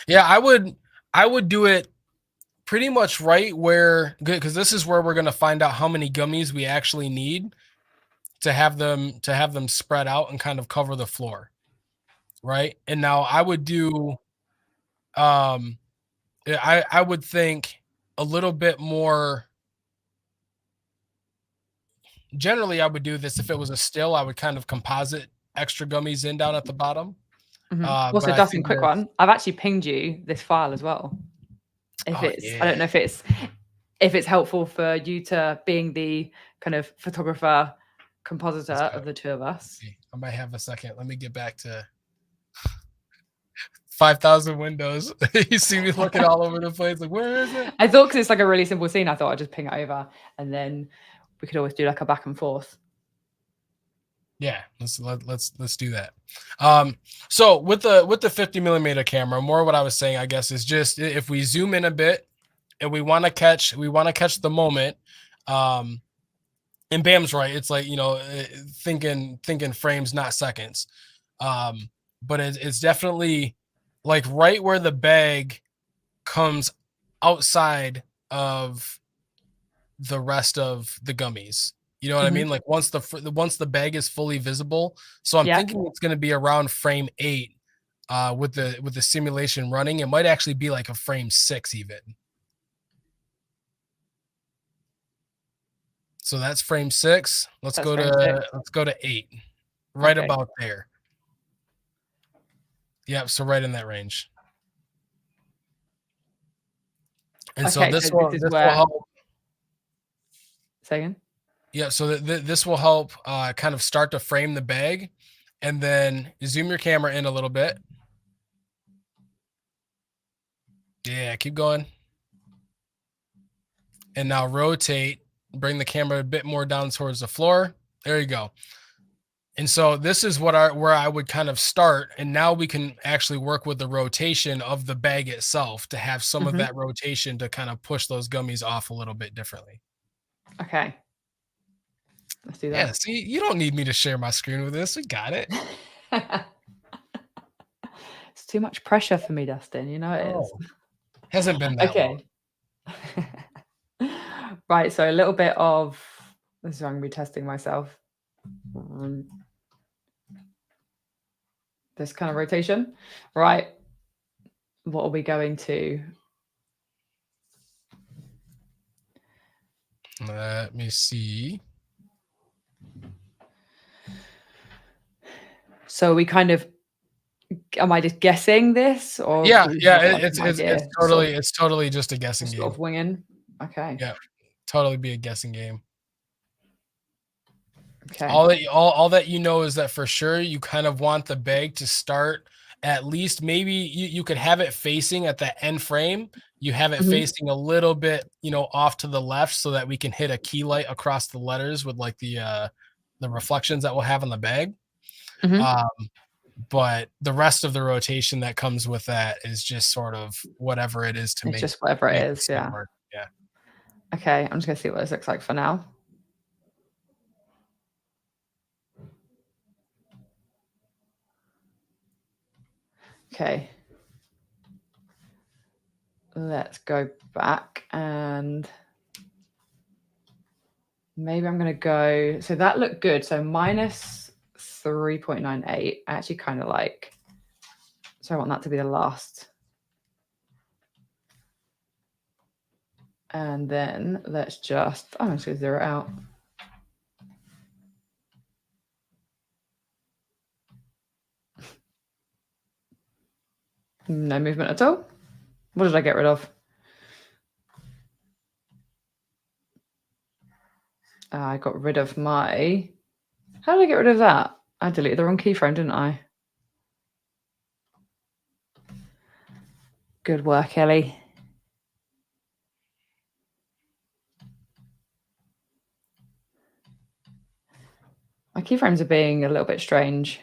Yeah, I would do it pretty much right where, because this is where we're going to find out how many gummies we actually need to have them spread out and kind of cover the floor, right? And now I would do I would think a little bit more. Generally, I would do this if it was a still. I would kind of composite extra gummies in down at the bottom. Also, Dustin, quick one. I've actually pinged you this file as well. I don't know if it's helpful for you to being the kind of photographer, compositor of the two of us. I might have a second. Let me get back to 5,000 windows. You see me looking all over the place. Like, where is it? I thought, because it's like a really simple scene, I thought I'd just ping it over, and then we could always do like a back and forth. Yeah, let's do that. So with the 50 millimeter camera, more what I was saying, I guess, is just if we zoom in a bit and we want to catch the moment. And Bam's right. It's like, thinking frames, not seconds. But it's definitely like right where the bag comes outside of the rest of the gummies. You know what I mean? Like once the bag is fully visible. So I'm thinking it's going to be around frame 8 with the simulation running. It might actually be like a frame 6 even. So that's frame 6. Let's go to 8. Right about there. Yeah, so right in that range. And so this will help. Second. Yeah, so this will help kind of start to frame the bag, and then zoom your camera in a little bit. Yeah, keep going. And now rotate, bring the camera a bit more down towards the floor. There you go. And so this is where I would kind of start, and now we can actually work with the rotation of the bag itself to have some of that rotation to kind of push those gummies off a little bit differently. Okay. Let's do that. Yeah, see, you don't need me to share my screen with this. We got it. It's too much pressure for me, Dustin. You know it is. Hasn't been that long. Right, so a little bit of this is where I'm going to be testing myself. this kind of rotation, right? What are we going to? Let me see. So we kind of, am I just guessing this, or Yeah, do we yeah, have, like, an idea? it's totally just a guessing Just game. sort of winging. Okay. Yeah, totally be a guessing game. Okay. All that you know is that for sure you kind of want the bag to start at least, maybe you could have it facing at the end frame. You have it facing a little bit, off to the left, so that we can hit a key light across the letters with like the reflections that we'll have on the bag. But the rest of the rotation that comes with that is just sort of whatever it is to It's make just whatever it is. scene Yeah. work. Yeah. Okay. I'm just gonna see what this looks like for now. Okay. Let's go back, and maybe I'm going to go. So that looked good. So minus 3.98. I actually kind of like. So I want that to be the last. And then let's just, I'm just going to zero it out. No movement at all. What did I get rid of? I got rid of my, how did I get rid of that? I deleted the wrong keyframe, didn't I? Good work, Elly. My keyframes are being a little bit strange.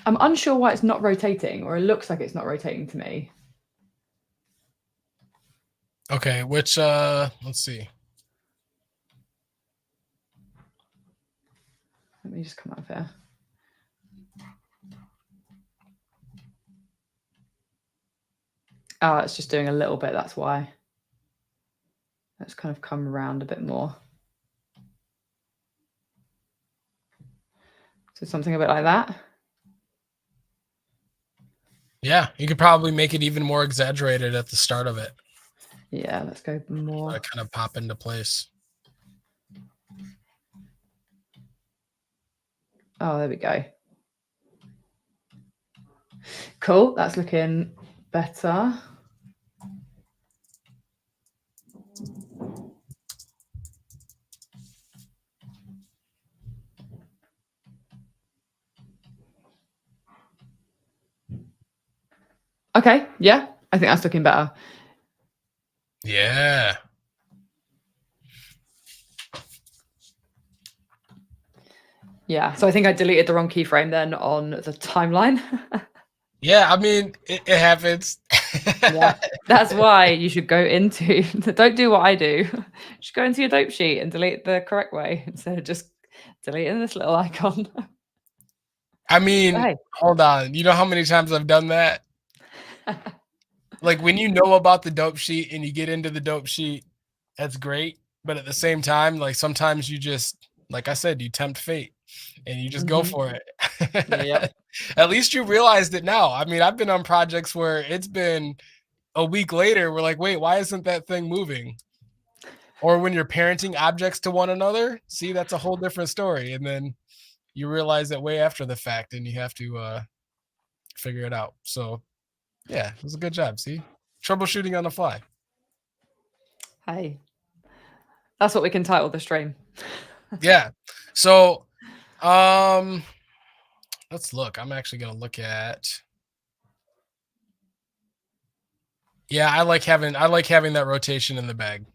I'm unsure why it's not rotating, or it looks like it's not rotating to me. Okay, which let's see. Let me just come up here. Oh, it's just doing a little bit, that's why. Let's kind of come around a bit more. So something a bit like that. Yeah, you could probably make it even more exaggerated at the start of it. Yeah, let's go more. Kind of pop into place. Oh, there we go. Cool, that's looking better. Okay, yeah, I think that's looking better. Yeah. Yeah, so I think I deleted the wrong keyframe then on the timeline. Yeah, I mean, it happens. Yeah, that's why you should go into, don't do what I do. Just go into your dope sheet and delete the correct way instead of just deleting this little icon. I mean, Hey. hold on. You know how many times I've done that? Like when you know about the dope sheet and you get into the dope sheet, that's great. But at the same time, like sometimes you just, like I said, you tempt fate and you just go for it. Yep. At least you realized it now. I mean, I've been on projects where it's been a week later, we're like, wait, why isn't that thing moving? Or when you're parenting objects to one another, see, that's a whole different story. And then you realize that way after the fact and you have to figure it out. So yeah, it was a good job. See, troubleshooting on the fly. Hey, that's what we can title the stream. Yeah. So, let's look. I'm actually going to look at. Yeah, I like having that rotation in the bag.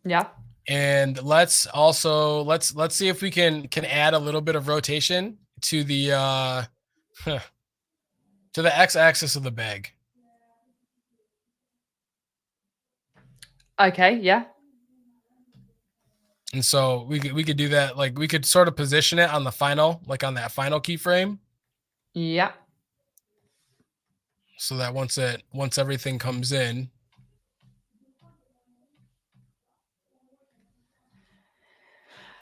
Yeah. And let's see if we can add a little bit of rotation to the to the x-axis of the bag. Okay, yeah. And so we could do that. Like we could sort of position it on the final, like on that final keyframe. Yeah. so that once everything comes in.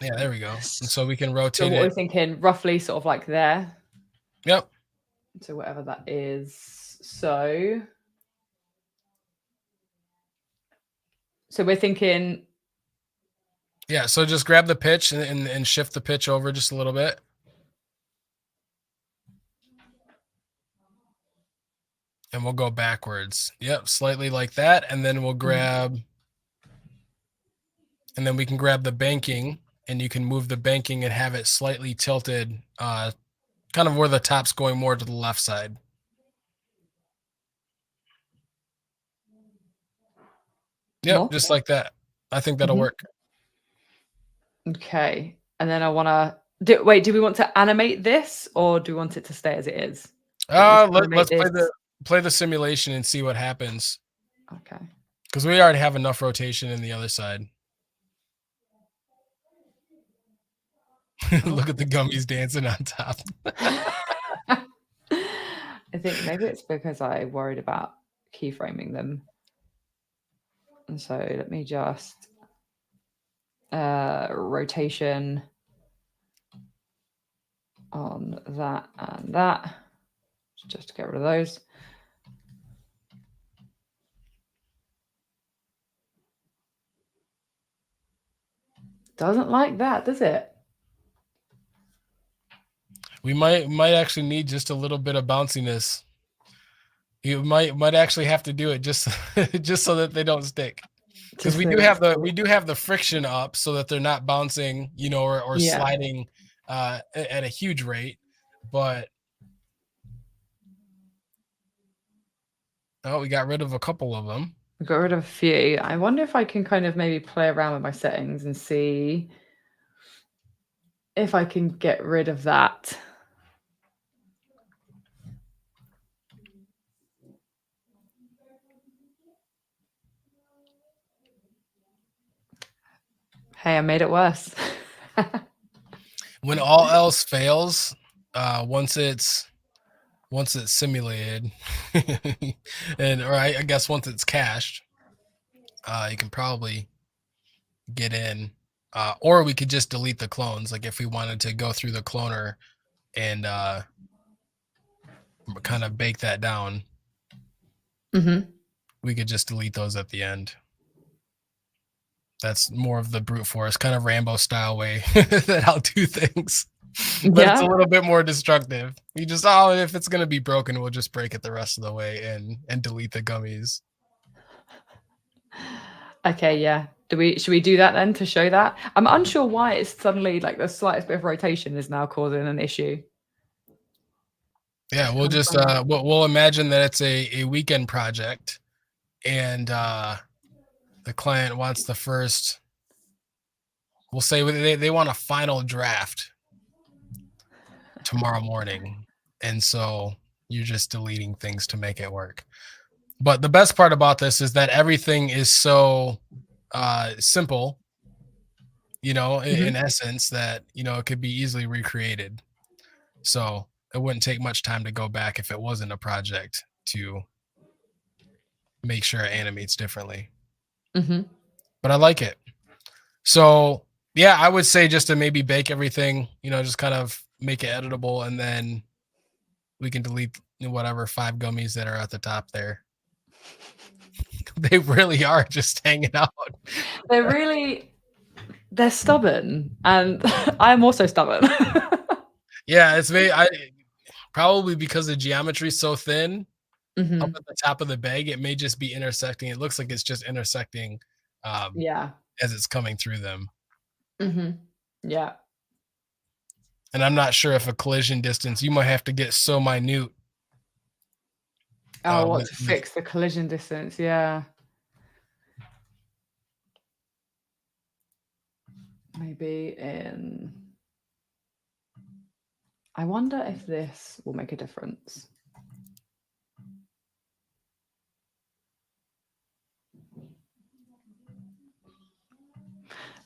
Yeah, there we go. And so we can rotate So what we're it. thinking, roughly sort of like there. Yep. So whatever that is. So we're thinking. Yeah, so just grab the pitch and shift the pitch over just a little bit. And we'll go backwards. Yep, slightly like that. And then we'll grab, and then we can grab the banking, and you can move the banking and have it slightly tilted, kind of where the top's going more to the left side. Yep, More? just like that. I think that'll work. Okay. And then I want to do we want to animate this, or do we want it to stay as it is? Let's play the simulation and see what happens. Okay. Because we already have enough rotation in the other side. Look at the gummies dancing on top. I think maybe it's because I worried about keyframing them. And so let me just rotation on that and that, just to get rid of those. Doesn't like that, does it? We might actually need just a little bit of bounciness. You might actually have to do it just just so that they don't stick. Because we do have the friction up so that they're not bouncing, you know, or sliding at a huge rate. But oh, we got rid of a couple of them. We got rid of a few. I wonder if I can kind of maybe play around with my settings and see if I can get rid of that. Hey, I made it worse. When all else fails, once it's simulated, or I guess once it's cached, you can probably get in, or we could just delete the clones. Like if we wanted to go through the cloner and kind of bake that down, we could just delete those at the end. That's more of the brute force, kind of Rambo style way that I'll do things. But it's a little bit more destructive. You just, if it's going to be broken, we'll just break it the rest of the way and delete the gummies. Okay, yeah. Should we do that then to show that? I'm unsure why it's suddenly like the slightest bit of rotation is now causing an issue. Yeah, we'll just we'll imagine that it's a weekend project, and the client wants the first. We'll say they want a final draft tomorrow morning, and so you're just deleting things to make it work. But the best part about this is that everything is so simple, you know, in essence, that, you know, it could be easily recreated. So it wouldn't take much time to go back if it wasn't a project to make sure it animates differently. But I like it. So yeah, I would say just to maybe bake everything, you know, just kind of make it editable, and then we can delete whatever 5 gummies that are at the top there. They really are just hanging out. They're stubborn, and I'm also stubborn. Yeah, it's probably because the geometry is so thin up at the top of the bag, it may just be intersecting. It looks like it's just intersecting as it's coming through them. Yeah. And I'm not sure if a collision distance, you might have to get so minute. To fix the collision distance? Yeah. Maybe I wonder if this will make a difference.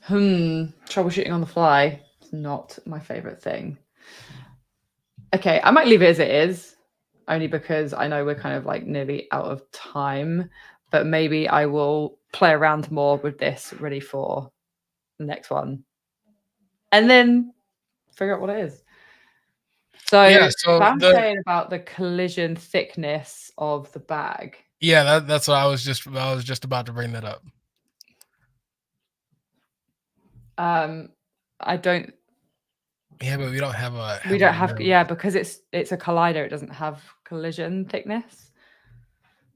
Troubleshooting on the fly is not my favorite thing. Okay, I might leave it as it is. only because I know we're kind of like nearly out of time, but maybe I will play around more with this ready for the next one. And then figure out what it is. So, Yeah, so I'm saying about the collision thickness of the bag. Yeah, that's what I was just about to bring that up. I don't. Yeah, but we don't have a. We don't have. Yeah, because it's a collider. It doesn't have collision thickness.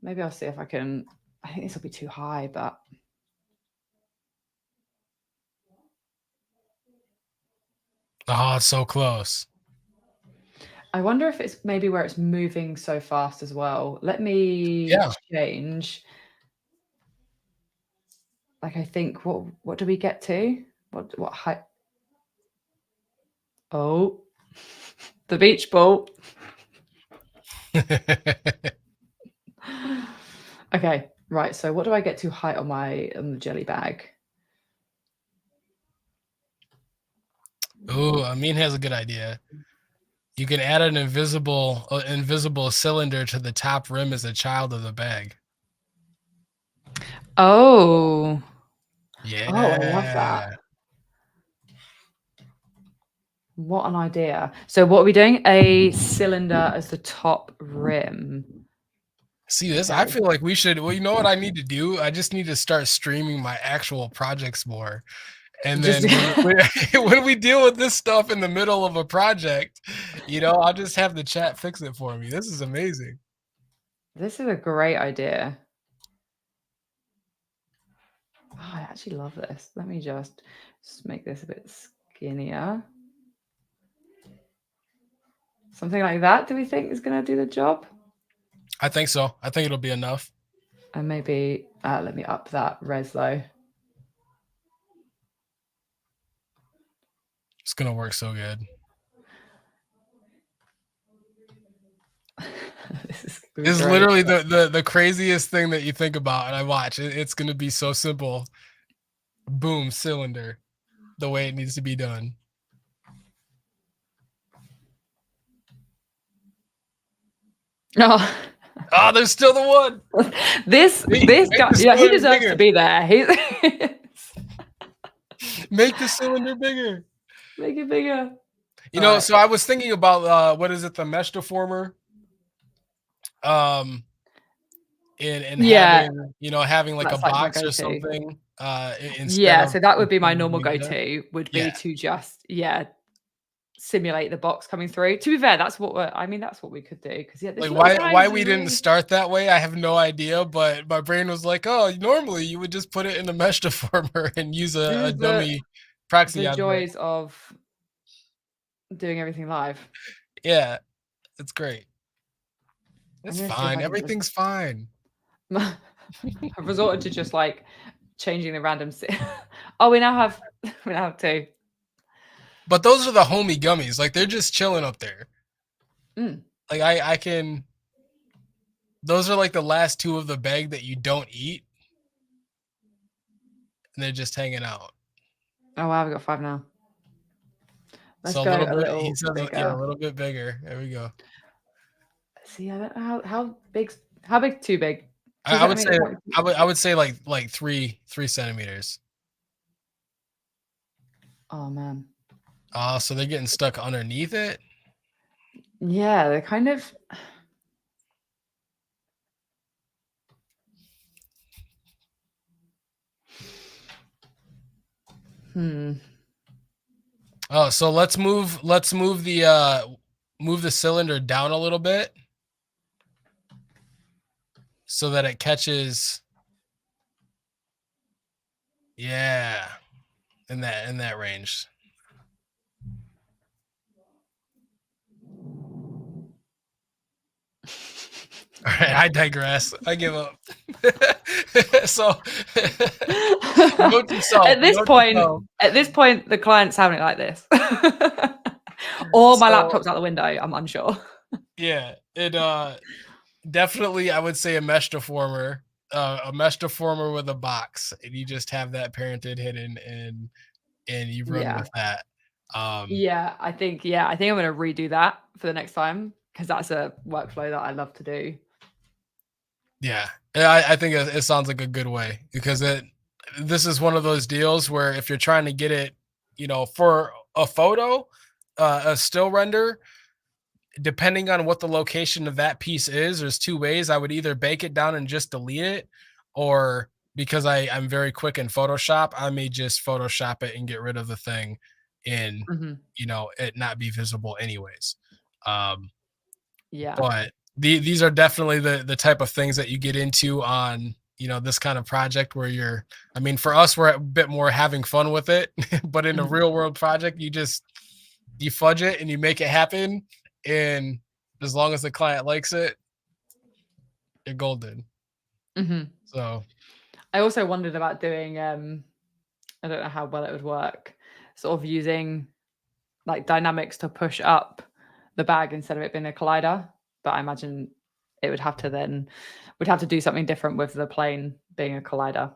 Maybe I'll see if I can. I think this will be too high, but. Oh, it's so close. I wonder if it's maybe where it's moving so fast as well. Let me change. Like, I think, what do we get to? What height? Oh, the beach ball. Okay, right. So what do I get to height on the jelly bag? Ooh, Amin has a good idea. You can add an invisible cylinder to the top rim as a child of the bag. Oh. Yeah. Oh, I love that. What an idea. So what are we doing? A cylinder as the top rim. See this? I feel like we should. Well, you know what I need to do? I just need to start streaming my actual projects more. And then when we deal with this stuff in the middle of a project, I'll just have the chat fix it for me. This is amazing. This is a great idea. Oh, I actually love this. Let me just make this a bit skinnier. Something like that, do we think is going to do the job? I think so. I think it'll be enough. And maybe, let me up that res though. It's going to work so good. This is literally the craziest thing that you think about, and I watch. It's going to be so simple. Boom, cylinder. The way it needs to be done. Oh. Oh, there's still the one. This guy, yeah, he deserves to be there. Make the cylinder bigger. Make it bigger. So I was thinking about what is it, the mesh deformer? And having like a box or something. Instead so that would be my normal go-to. Would be to just simulate the box coming through. To be fair, that's what we could do. Because why we didn't start that way, I have no idea. But my brain was like, oh, normally you would just put it in a mesh deformer and use a dummy proxy. The joys of doing everything live. Yeah, it's great. It's fine. Everything's fine. I've resorted to just like changing the random. Oh, we now have two. But those are the homie gummies. Like they're just chilling up there. Mm. Like I can. Those are like the last two of the bag that you don't eat, and they're just hanging out. Oh wow, we got 5 now. Let's go a little bigger. Yeah, a little bit bigger. There we go. See, I don't know how big. How big? Too big. I would say like 3 centimeters. Oh man. Oh, so they're getting stuck underneath it? Yeah, they're kind of. Oh, so let's move the cylinder down a little bit so that it catches. Yeah. In that range. All right, I digress. I give up. So at this point, the client's having it like this. Or my laptop's out the window. I'm unsure. Yeah, it definitely I would say a mesh deformer. A mesh deformer with a box, and you just have that parented hidden and you run with that. I think I'm gonna redo that for the next time. because that's a workflow that I love to do. Yeah, I think it sounds like a good way, because this is one of those deals where if you're trying to get it, for a photo, a still render, depending on what the location of that piece is, there's two ways. I would either bake it down and just delete it, or because I'm very quick in Photoshop, I may just Photoshop it and get rid of the thing and, Mhm. it not be visible anyways. Um, Yeah. but these are definitely the type of things that you get into on, this kind of project where I mean, for us, we're a bit more having fun with it, but in a Mhm. real world project, you fudge it and you make it happen. And as long as the client likes it, you're golden. Mhm. So I also wondered about doing, I don't know how well it would work, sort of using like dynamics to push up the bag instead of it being a collider. But I imagine it would have to we'd have to do something different with the plane being a collider.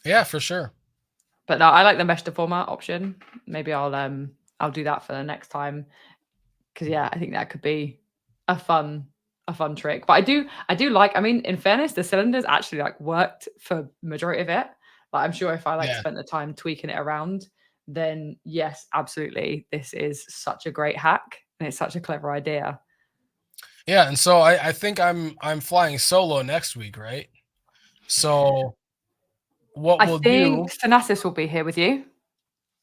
yeah, for sure. But no, I like the mesh deformer option. Maybe I'll do that for the next time. Because yeah, I think that could be a fun trick. But I do like, I mean, in fairness, the cylinders actually like worked for majority of it. But I'm sure if I like Yeah. spent the time tweaking it around, then yes, absolutely, this is such a great hack and it's such a clever idea. Yeah. And so I think I'm flying solo next week, right? So what I we'll think do, Thanasis will be here with you.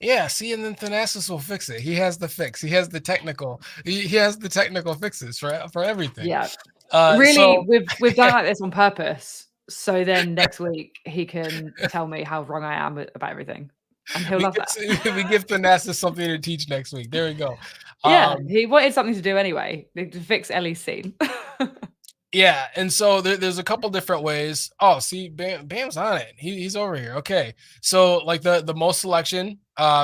yeah, see, and then Thanasis will fix it. He has the fix. He has the technical. He has the technical fixes for everything. Yeah. Really, So we've done like this on purpose. So then next week he can tell me how wrong I am about everything. And he'll love that. we give Thanasis something to teach next week. There we go. Yeah, Um, he wanted something to do anyway, to fix Elly's scene. Yeah, and so there's a couple different ways. Oh, see, Bam's on it. He's over here. Okay, so like the most selection,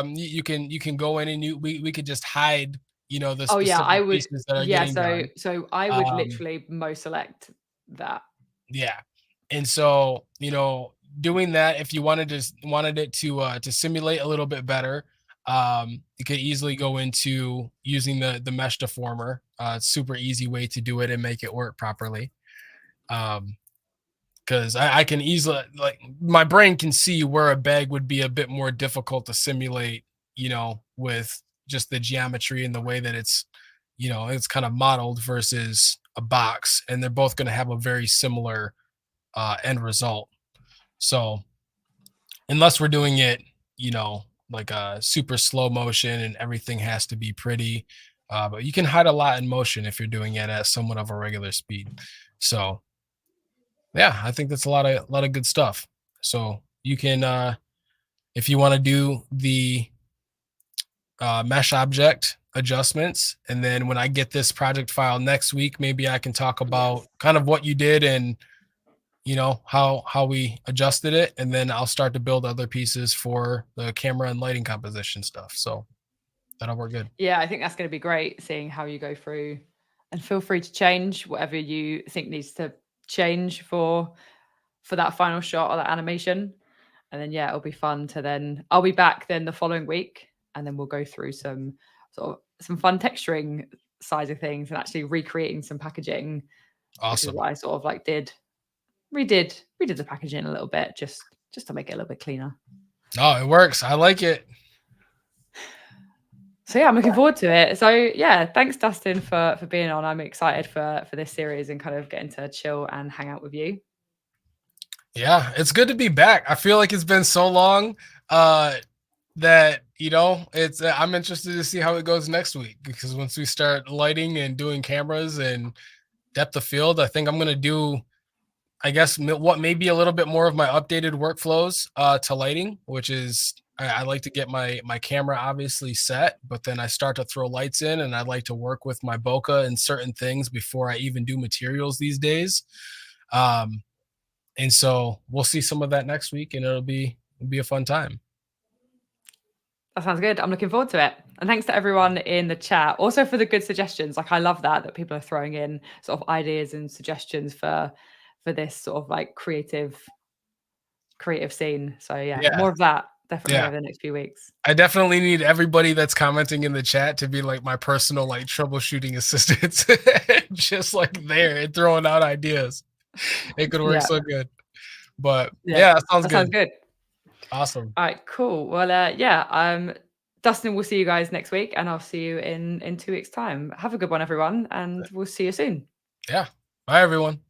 you can go in and we could just hide, the Oh, yeah, I specific would, pieces that are yeah, getting so done. I would Um, literally most select that. yeah, and so doing that, if you wanted it to simulate a little bit better, you could easily go into using the mesh deformer. Super easy way to do it and make it work properly. Um, because I can easily, like, my brain can see where a bag would be a bit more difficult to simulate, with just the geometry and the way that it's kind of modeled versus a box, and they're both going to have a very similar end result. So unless we're doing it, like a super slow motion and everything has to be pretty, but you can hide a lot in motion if you're doing it at somewhat of a regular speed. So yeah, I think that's a lot of good stuff. So you can, if you want to do the mesh object adjustments, and then when I get this project file next week, maybe I can talk about Yes. kind of what you did and how we adjusted it, and then I'll start to build other pieces for the camera and lighting composition stuff. So that'll work good. Yeah, I think that's gonna be great seeing how you go through, and feel free to change whatever you think needs to change for that final shot or that animation. And then yeah, it'll be fun to then I'll be back then the following week and then we'll go through some fun texturing sides of things and actually recreating some packaging, which is Awesome. what I sort of like redid the packaging a little bit just to make it a little bit cleaner. Oh, it works. I like it. So yeah, I'm looking forward to it. So yeah, thanks Dustin for being on. I'm excited for this series and kind of getting to chill and hang out with you. Yeah, it's good to be back. I feel like it's been so long that it's I'm interested to see how it goes next week, because once we start lighting and doing cameras and depth of field, I think I'm going to do, I guess, what may be a little bit more of my updated workflows to lighting, which is I like to get my camera obviously set, but then I start to throw lights in, and I like to work with my bokeh and certain things before I even do materials these days. Um, and so we'll see some of that next week, and it'll be a fun time. That sounds good. I'm looking forward to it. And thanks to everyone in the chat also for the good suggestions. Like I love that people are throwing in sort of ideas and suggestions for this sort of like creative scene. So yeah, Yeah. more of that. definitely over the next few weeks. I definitely need everybody that's commenting in the chat to be like my personal like troubleshooting assistants, just like there and throwing out ideas. It could work so good. But yeah, that sounds good. Awesome. All right, cool. Well, Dustin, we'll see you guys next week, and I'll see you in 2 weeks' time. Have a good one, everyone, and we'll see you soon. Yeah. Bye, everyone.